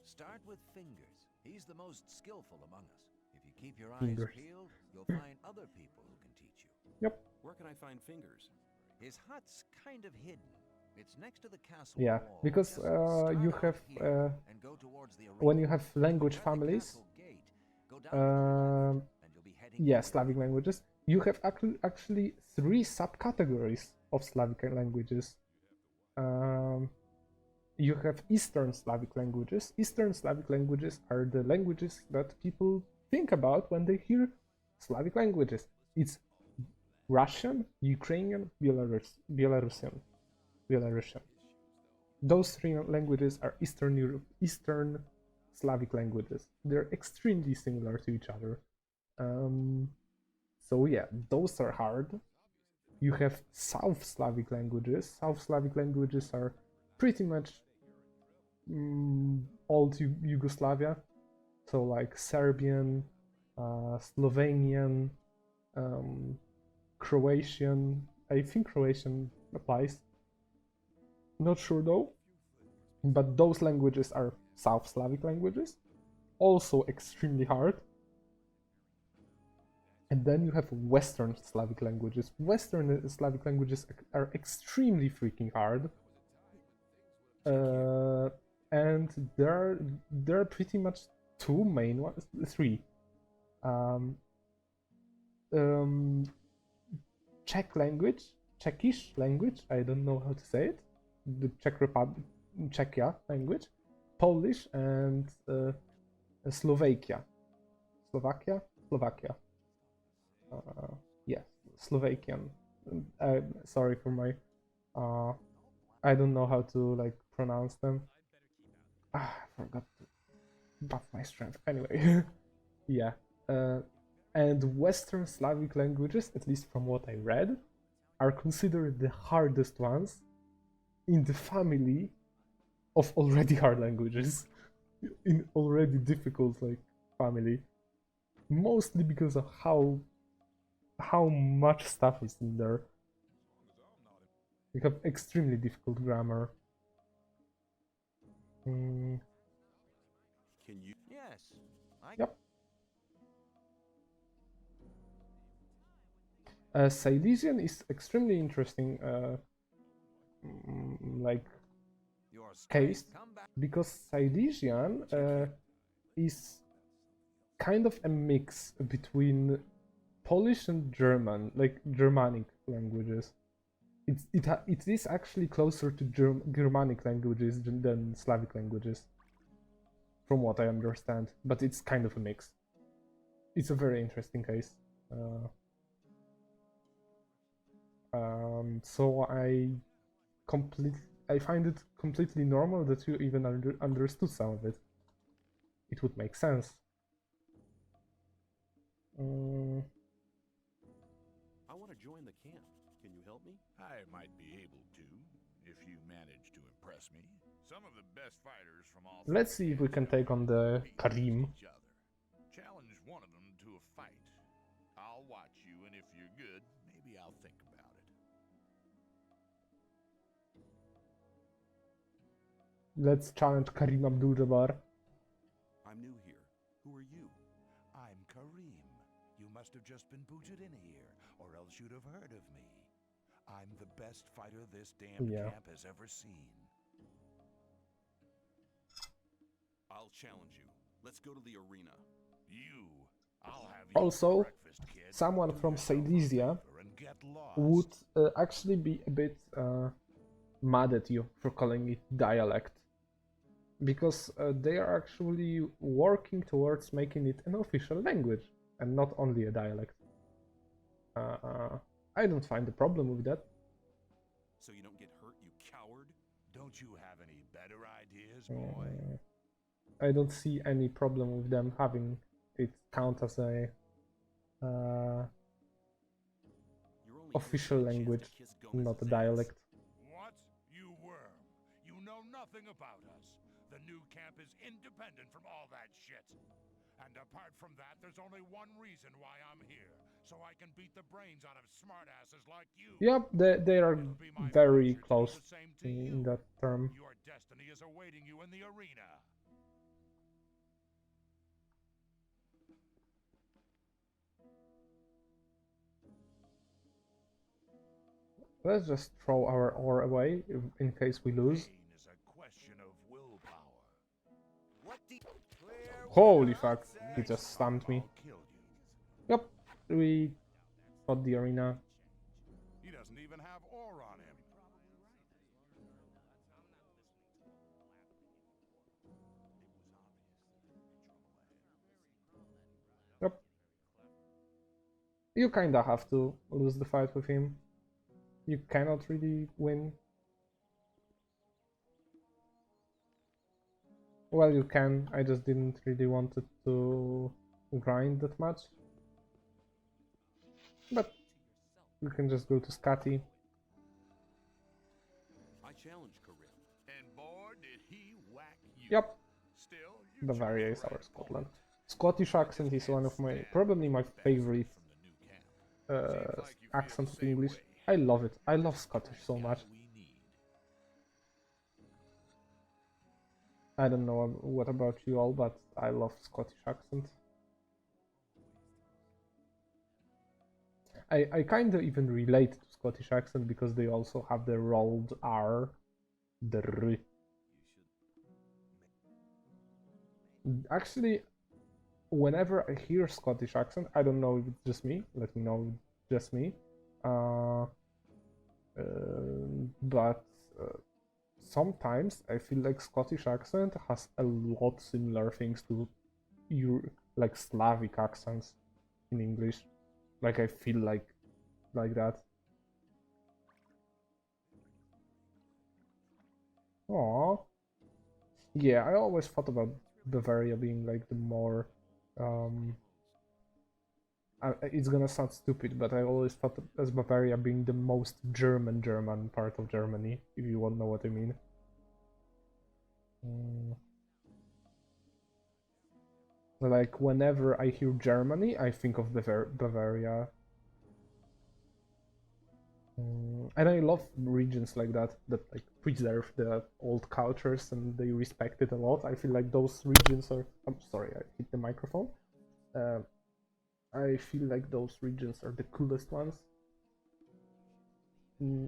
Start with fingers. He's the most skillful among us. If you keep your eyes Fingers. peeled, you'll find other people who can teach you. Yep. Where can I find fingers? His hut's kind of hidden. It's next to the castle Yeah, wall. because Just start you off have here and go towards the arena. when you have language At the families, castle gate, go down to the left, and you'll be heading yeah, to the Slavic arena. languages, you have actually 3 subcategories of Slavic languages. You have Eastern Slavic languages. Eastern Slavic languages are the languages that people think about when they hear Slavic languages. It's Russian, Ukrainian, Belarusian. Those 3 languages are Eastern Slavic languages. They're extremely similar to each other. So yeah, those are hard. You have South Slavic languages. South Slavic languages are pretty much old Yugoslavia. So like Serbian, Slovenian, Croatian. I think Croatian applies. Not sure though. But those languages are South Slavic languages. Also extremely hard. And then you have Western Slavic languages. Western Slavic languages are extremely freaking hard. And there are pretty much 2 main ones, 3. Czechish language, I don't know how to say it. The Czech Republic, Czechia language, Polish, and Slovakia. Slovakia. Yeah, Slovakian. Sorry for my I don't know how to like pronounce them. I forgot to buff my strength. Anyway, yeah. And Western Slavic languages, at least from what I read, are considered the hardest ones in the family of already hard languages, in already difficult like family, mostly because of how much stuff is in there. You have extremely difficult grammar. Can you? Yes. Yep. Silesian is extremely interesting like case, because Silesian is kind of a mix between Polish and German, like Germanic languages. It is actually closer to Germanic languages than Slavic languages, from what I understand. But it's kind of a mix. It's a very interesting case. So I find it completely normal that you even understood some of it. It would make sense. I want to join the camp. Can you help me? I might be able to, if you manage to impress me. Some of the best fighters from all. Let's see if we can take on the Karim. Challenge one of them to a fight. I'll watch you, and if you're good, maybe I'll think about it. Let's challenge Karim Abdul-Jabbar. I'm new here. Who are you? I'm Karim. You must have just been booted in here, or else you'd have heard of me. I'm the best fighter this damn camp has ever seen. I'll challenge you. Let's go to the arena. I'll have you Also, breakfast, kid. someone from Silesia would actually be a bit mad at you for calling it dialect, because they are actually working towards making it an official language and not only a dialect. I don't find a problem with that. So you don't get hurt, you coward? Don't you have any better ideas, boy? I don't see any problem with them having it count as a official language, not a dialect. What? You worm. You know nothing about us. The new camp is independent from all that shit. And apart from that, there's only one reason why I'm here. So I can beat the brains out of smartasses like you. Yep, they are It'll be my very pleasure to do close the same to in you. that term. Your destiny is awaiting you in the arena. Let's just throw our ore away in case we lose. Pain is a question of willpower. What the Holy fuck, he Next just stunned time me. I'll kill you. Yep, we got the arena. He doesn't even have ore on him. Yep. You kinda have to lose the fight with him. You cannot really win. Well, you can, I just didn't really want it to grind that much. But you can just go to Scotty. I challenge Karim. And boy, did he whack you. Yep, Still, you Bavaria chose is the our right Scotland. opponent. Scottish accent is one of my, probably my favorite From the new camp. Seems like you feel accent the of same English. way. I love it. I love Scottish so much. We need. I don't know what about you all, but I love Scottish accent. I kind of even relate to Scottish accent because they also have the rolled R, the R. Actually, whenever I hear Scottish accent, I don't know if it's just me. Let me know if it's just me. But sometimes I feel like Scottish accent has a lot similar things to like Slavic accents in English. Like I feel like that. Aww. Yeah, I always thought about Bavaria being like the more it's gonna sound stupid, but I always thought as Bavaria being the most German part of Germany, if you won't know what I mean. Like whenever I hear Germany, I think of Bavaria. And I love regions like that like preserve the old cultures and they respect it a lot. I feel like those regions are. I'm sorry, I hit the microphone. I feel like those regions are the coolest ones.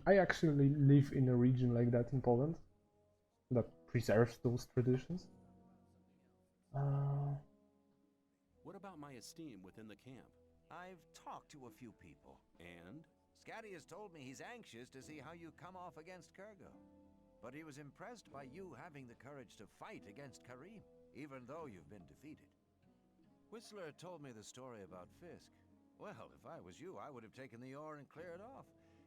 I actually live in a region like that in Poland that preserves those traditions. What about my esteem within the camp? I've talked to a few people. And? Scatty has told me he's anxious to see how you come off against Kurgo. But he was impressed by you having the courage to fight against Karim, even though you've been defeated. Whistler told me the story about Fisk. Well, if I was you, I would have taken the ore and cleared off.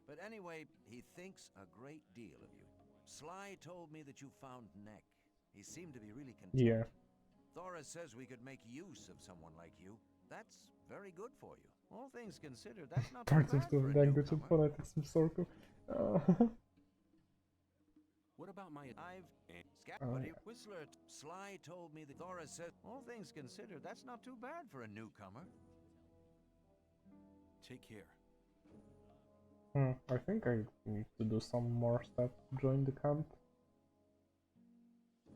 But anyway, he thinks a great deal of you. Sly told me that you found Neck. He seemed to be really content. Yeah. Thora says we could make use of someone like you. That's very good for you. All things considered, that's not too Parts bad of the for a language and newcomer. phonetics of Sorko. What about my... But Whistler, Sly told me that Thora said, all things considered, that's not too bad for a newcomer. Take care. I think I need to do some more stuff to join the camp.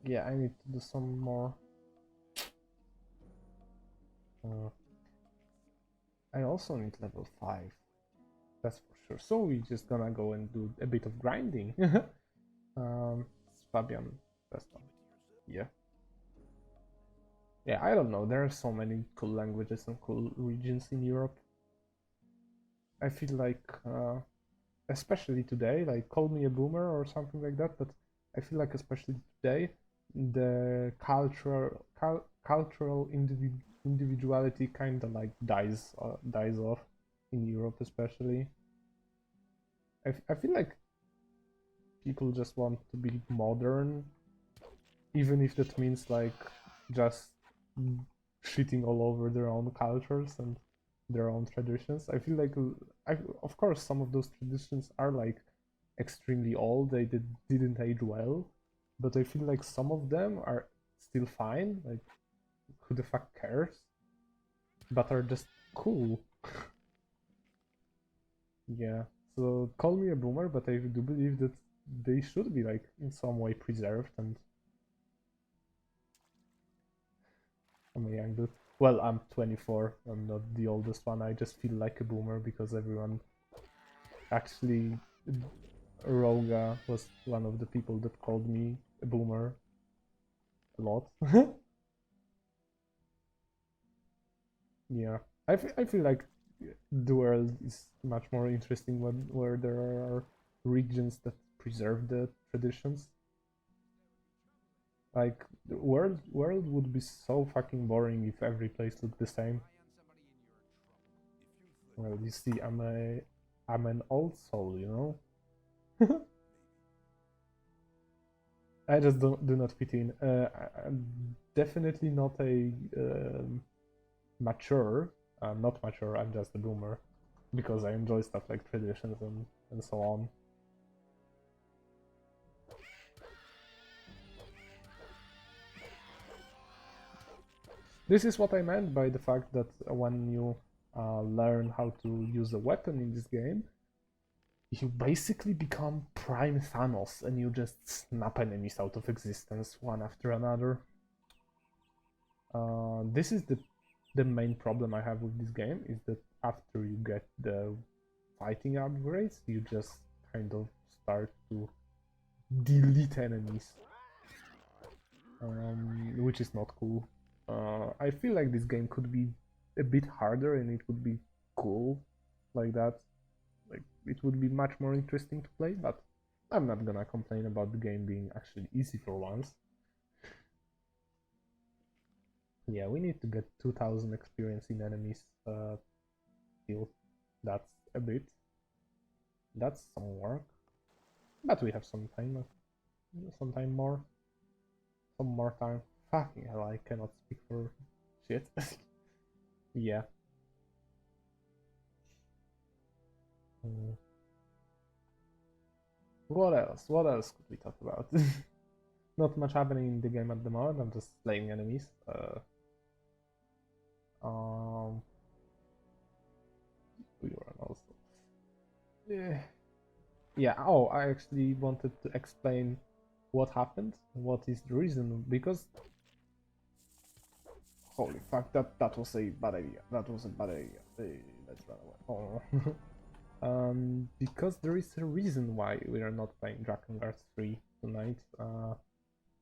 Yeah, I need to do some more. I also need level 5. That's for sure. So we're just gonna go and do a bit of grinding. Fabian, that's one. Yeah. Yeah, I don't know. There are so many cool languages and cool regions in Europe. I feel like, especially today, like call me a boomer or something like that, but I feel like especially today, the cultural individuality kind of like dies off in Europe, especially. I feel like people just want to be modern, even if that means like just shitting all over their own cultures and their own traditions. I feel like, of course, some of those traditions are like extremely old. They didn't age well, but I feel like some of them are still fine. Like, who the fuck cares, but are just cool. Yeah, so call me a boomer, but I do believe that they should be like in some way preserved. And I'm a young dude. Well, I'm 24. I'm not the oldest one. I just feel like a boomer because everyone actually. Roga was one of the people that called me a boomer a lot. Yeah, I feel like the world is much more interesting where there are regions that preserve the traditions. Like the world would be so fucking boring if every place looked the same. Well, you see, I'm an old soul, you know. I just do not fit in. I'm definitely not a mature. I'm not mature. I'm just a boomer because I enjoy stuff like traditions and so on. This is what I meant by the fact that when you learn how to use a weapon in this game, you basically become Prime Thanos and you just snap enemies out of existence one after another. This is the main problem I have with this game, is that after you get the fighting upgrades, you just kind of start to delete enemies, which is not cool. I feel like this game could be a bit harder and it would be cool like that. Like, it would be much more interesting to play, but I'm not gonna complain about the game being actually easy for once. Yeah, we need to get 2000 experience in enemies still. That's a bit. That's some work. But we have some time more. Some more time. Fucking hell, I cannot speak for shit. Yeah. What else? What else could we talk about? Not much happening in the game at the moment. I'm just slaying enemies. We run also. Yeah. Yeah. Oh, I actually wanted to explain what happened. What is the reason? Because holy fuck, that was a bad idea. That was a bad idea. Hey, let's run away. Oh. Because there is a reason why we are not playing Drakengard 3 tonight.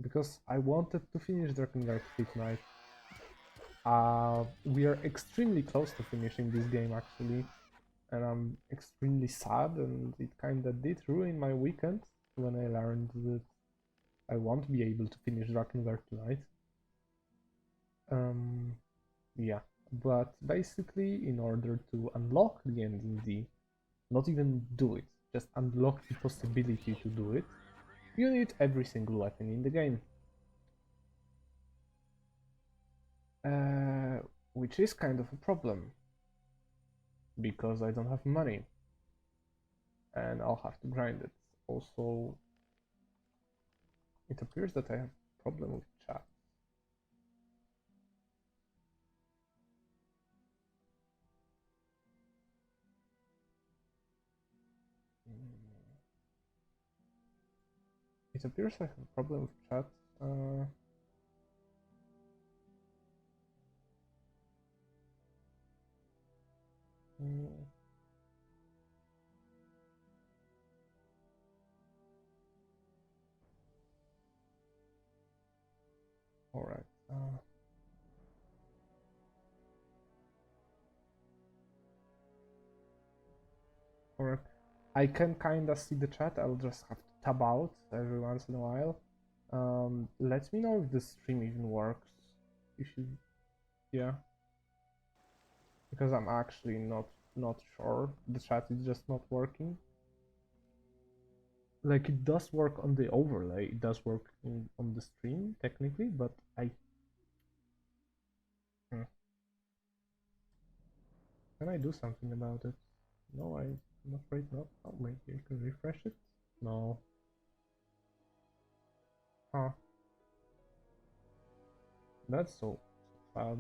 Because I wanted to finish Drakengard 3 tonight. We are extremely close to finishing this game actually, and I'm extremely sad, and it kinda did ruin my weekend when I learned that I won't be able to finish Drakengard tonight. Yeah, but basically in order to unlock the ending D, not even do it, just unlock the possibility to do it, you need every single weapon in the game. Which is kind of a problem, because I don't have money, and I'll have to grind it. Also, it appears that I have a problem with chat. It appears I have a problem with chat. Alright. Alright. I can kinda see the chat, I'll just have to tab out every once in a while. Let me know if the stream even works. If you, yeah. Because I'm actually not sure. The chat is just not working. Like, it does work on the overlay, it does work on the stream technically, but can I do something about it? No, I'm afraid not. Oh, maybe I can refresh it? No. Huh. That's so bad.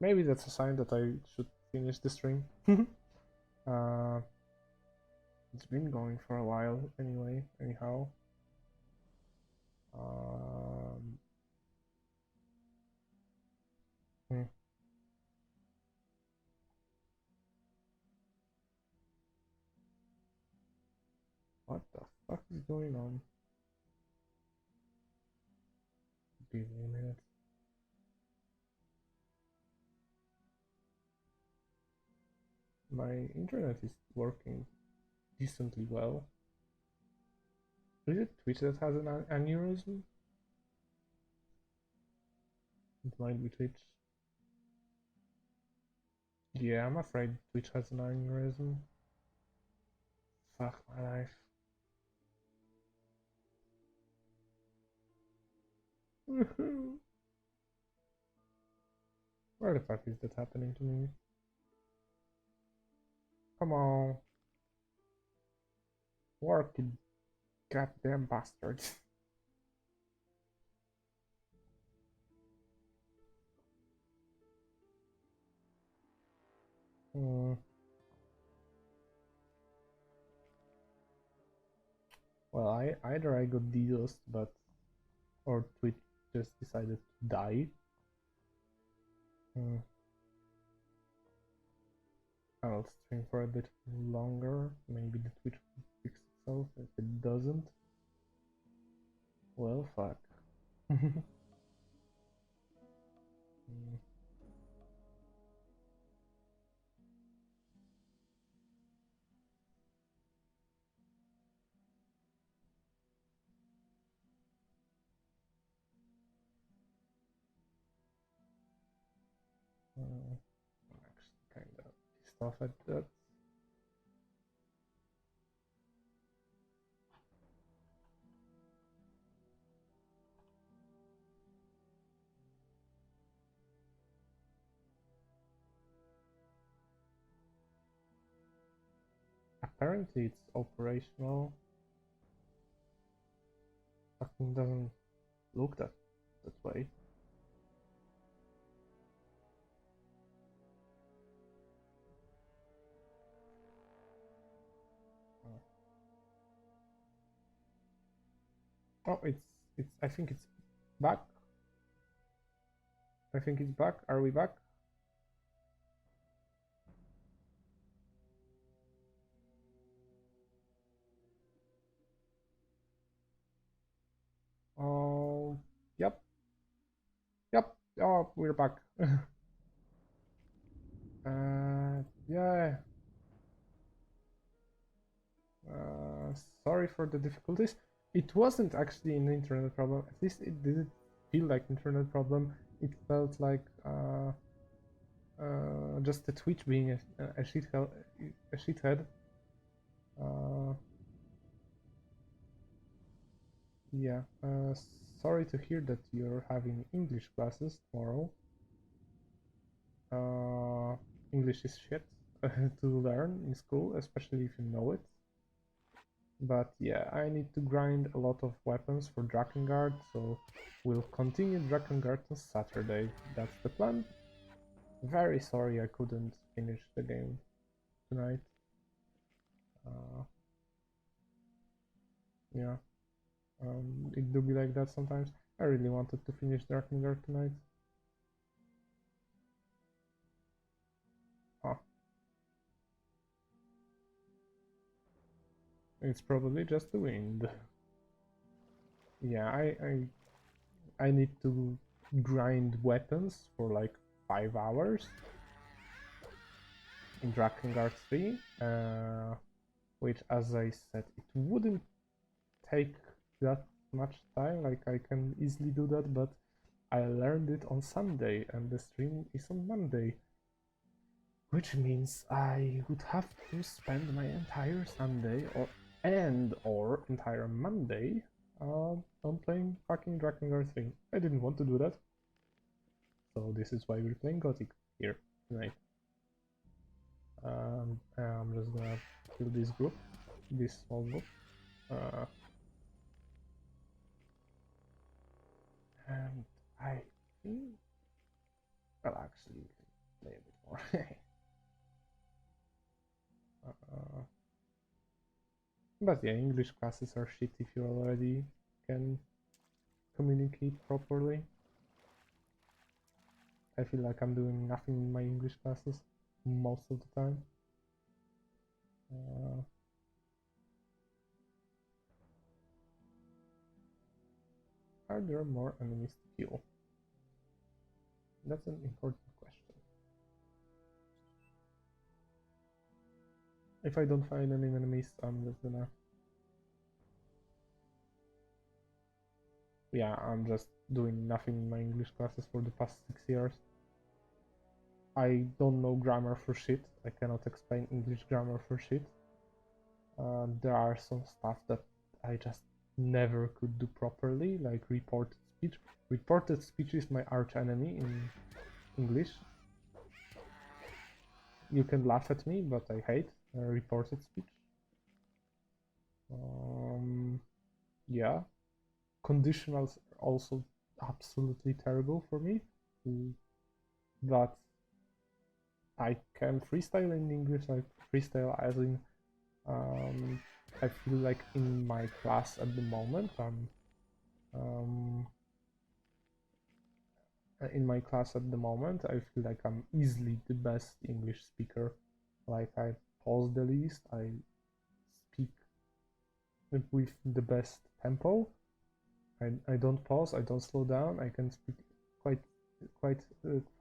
Maybe that's a sign that I should finish the stream. It's been going for a while anyway, anyhow. Hmm. What the fuck is going on? Give me a minute. My internet is working decently well. Is it Twitch that has an aneurysm? It might be Twitch. Yeah, I'm afraid Twitch has an aneurysm. Fuck my life. Where the fuck is that happening to me? Come on. Work, you goddamn bastard. Well, either I got DDoSed, or Twitch just decided to die. I'll stream for a bit longer. Maybe the Twitch will fix itself. If it doesn't, well, fuck. I'm actually kind of pissed off at that. Apparently it's operational. Fucking doesn't look that way. Oh, it's I think it's back. I think it's back. Are we back? Oh, yep. Yep. Oh, we're back. Yeah. Sorry for the difficulties. It wasn't actually an internet problem. At least it didn't feel like internet problem. It felt like just the Twitch being a shithead. Yeah. Sorry to hear that you're having English classes tomorrow. English is shit to learn in school, especially if you know it. But yeah, I need to grind a lot of weapons for Drakengard, so we'll continue Drakengard on Saturday. That's the plan. Very sorry I couldn't finish the game tonight. Yeah, it do be like that sometimes. I really wanted to finish Drakengard tonight. It's probably just the wind. Yeah, I need to grind weapons for like 5 hours in Drakengard 3, which, as I said, it wouldn't take that much time. Like, I can easily do that, but I learned it on Sunday and the stream is on Monday, which means I would have to spend my entire Sunday or entire Monday on playing fucking Drakengard 3. I didn't want to do that, so this is why we're playing Gothic here tonight. I'm just gonna kill this group, this small group. And I think Well, actually, we can play a bit more. But yeah, English classes are shit if you already can communicate properly. I feel like I'm doing nothing in my English classes most of the time. Are there more enemies to kill? That's an important question. If I don't find any enemies, I'm just gonna... Yeah, I'm just doing nothing in my English classes for the past 6 years. I don't know grammar for shit. I cannot explain English grammar for shit. There are some stuff that I just never could do properly, like reported speech. Reported speech is my arch enemy in English. You can laugh at me, but I hate reported speech. Yeah. Conditionals are also absolutely terrible for me. But I can freestyle in English, like freestyle as in I feel like in my class at the moment I feel like I'm easily the best English speaker. Like I pause the least, I speak with the best tempo. I don't pause, I don't slow down, I can speak quite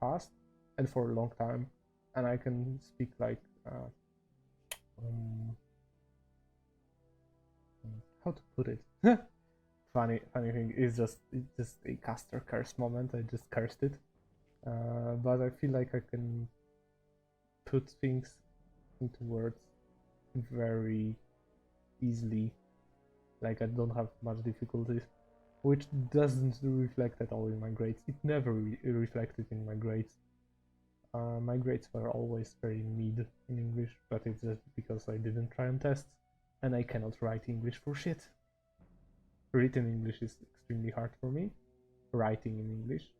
fast and for a long time, and I can speak like how to put it. funny thing is it's just a caster curse moment. I just cursed it, but I feel like I can put things into words very easily. Like I don't have much difficulties, which doesn't reflect at all in my grades. It never reflected in my grades. My grades were always very mid in English, but it's just because I didn't try on tests, and I cannot write English for shit. Written English is extremely hard for me. Writing in English,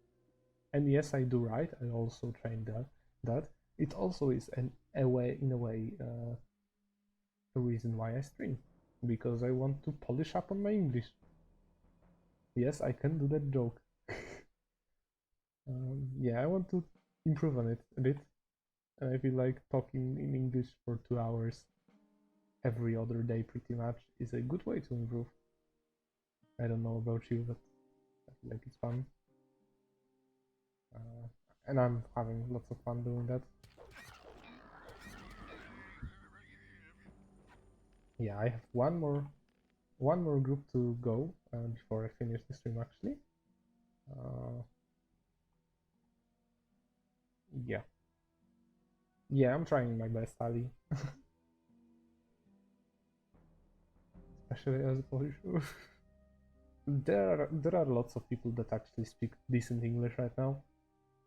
and yes, I do write. I also trained that. It also is in a way a reason why I stream, because I want to polish up on my English. Yes, I can do that joke. Yeah, I want to improve on it a bit, and I feel like talking in English for 2 hours every other day pretty much is a good way to improve. I don't know about you, but I feel like it's fun. And I'm having lots of fun doing that. Yeah, I have one more group to go before I finish the stream actually. Yeah, I'm trying my best, Ali. Especially as a Polish. There are lots of people that actually speak decent English right now.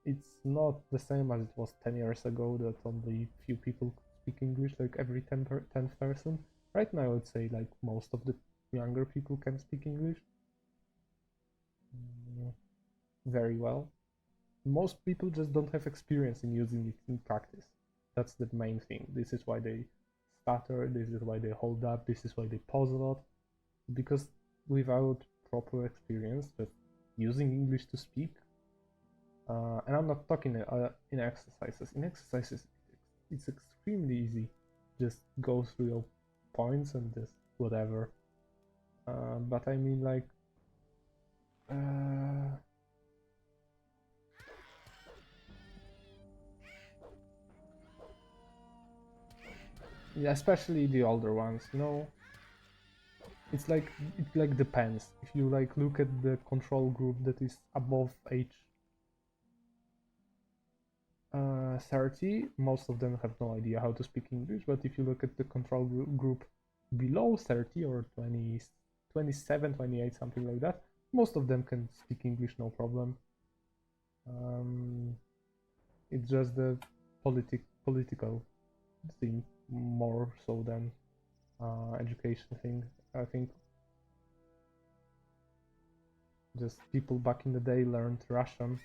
It's not the same as it was 10 years ago that only few people speak English, like every 10th person. Right now I would say like most of the younger people can speak English very well. Most people just don't have experience in using it in practice. That's the main thing. This is why they stutter, this is why they hold up, this is why they pause a lot. Because without proper experience, just using English to speak, and I'm not talking in exercises. In exercises, it's extremely easy. Just go through your points and just whatever. But I mean like... yeah, especially the older ones, you know? It like depends. If you like look at the control group that is above age 30, most of them have no idea how to speak English, but if you look at the control group below 30 or 20, 27, 28, something like that, most of them can speak English no problem. It's just the political thing more so than education thing, I think. Just people back in the day learned Russian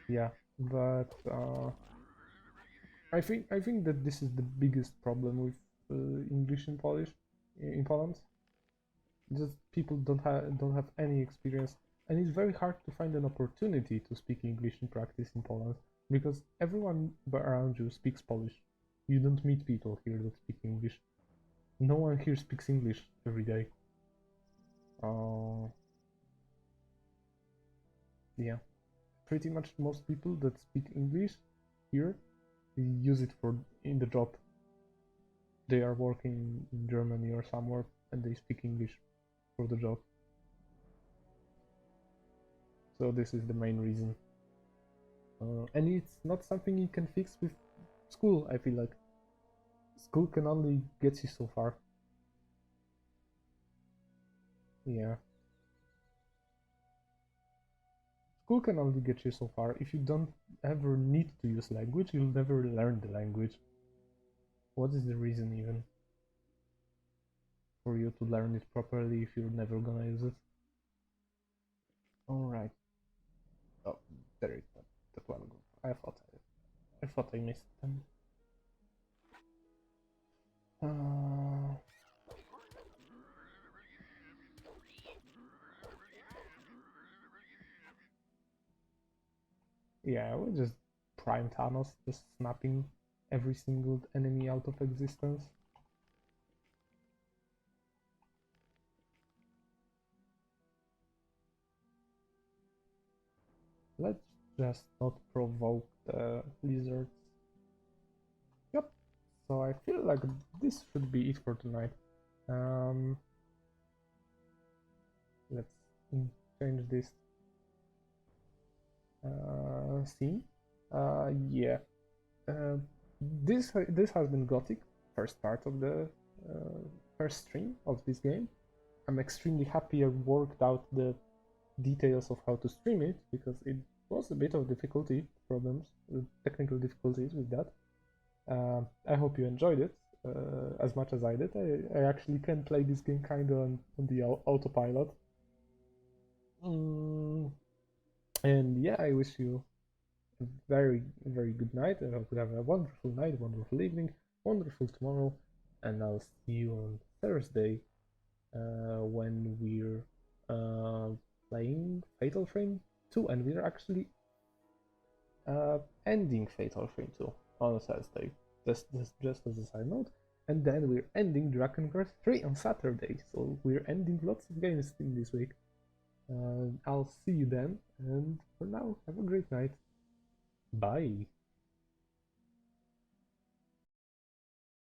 yeah, but I think that this is the biggest problem with English in Polish in Poland. Just people don't have any experience, and it's very hard to find an opportunity to speak English in practice in Poland because everyone around you speaks Polish. You don't meet people here that speak English. No one here speaks English every day. Yeah, pretty much most people that speak English here use it for in the job. They are working in Germany or somewhere and they speak English for the job. So this is the main reason. And it's not something you can fix with school, I feel like. School can only get you so far. Yeah. School can only get you so far. If you don't ever need to use language, you'll never learn the language. What is the reason even for you to learn it properly if you're never gonna use it? Alright. Oh, there it went. That one go. I thought I missed them. Yeah, we just prime Thanos, just snapping every single enemy out of existence. Let's just not provoke the lizards. Yep. So I feel like this should be it for tonight. Let's change this scene. Yeah. This has been Gothic, first part of the first stream of this game. I'm extremely happy I worked out the details of how to stream it because it was a bit of difficulty problems, technical difficulties with that. I hope you enjoyed it as much as I did. I actually can play this game kind of on the autopilot. And yeah, I wish you a very, very good night. I hope you have a wonderful night, wonderful evening, wonderful tomorrow, and I'll see you on Thursday when we're playing Fatal Frame 2, and we're actually ending Fatal Frame 2 on Thursday, just as a side note, and then we're ending Dragon Quest 3 on Saturday, so we're ending lots of games in this week. I'll see you then, and for now, have a great night. Bye.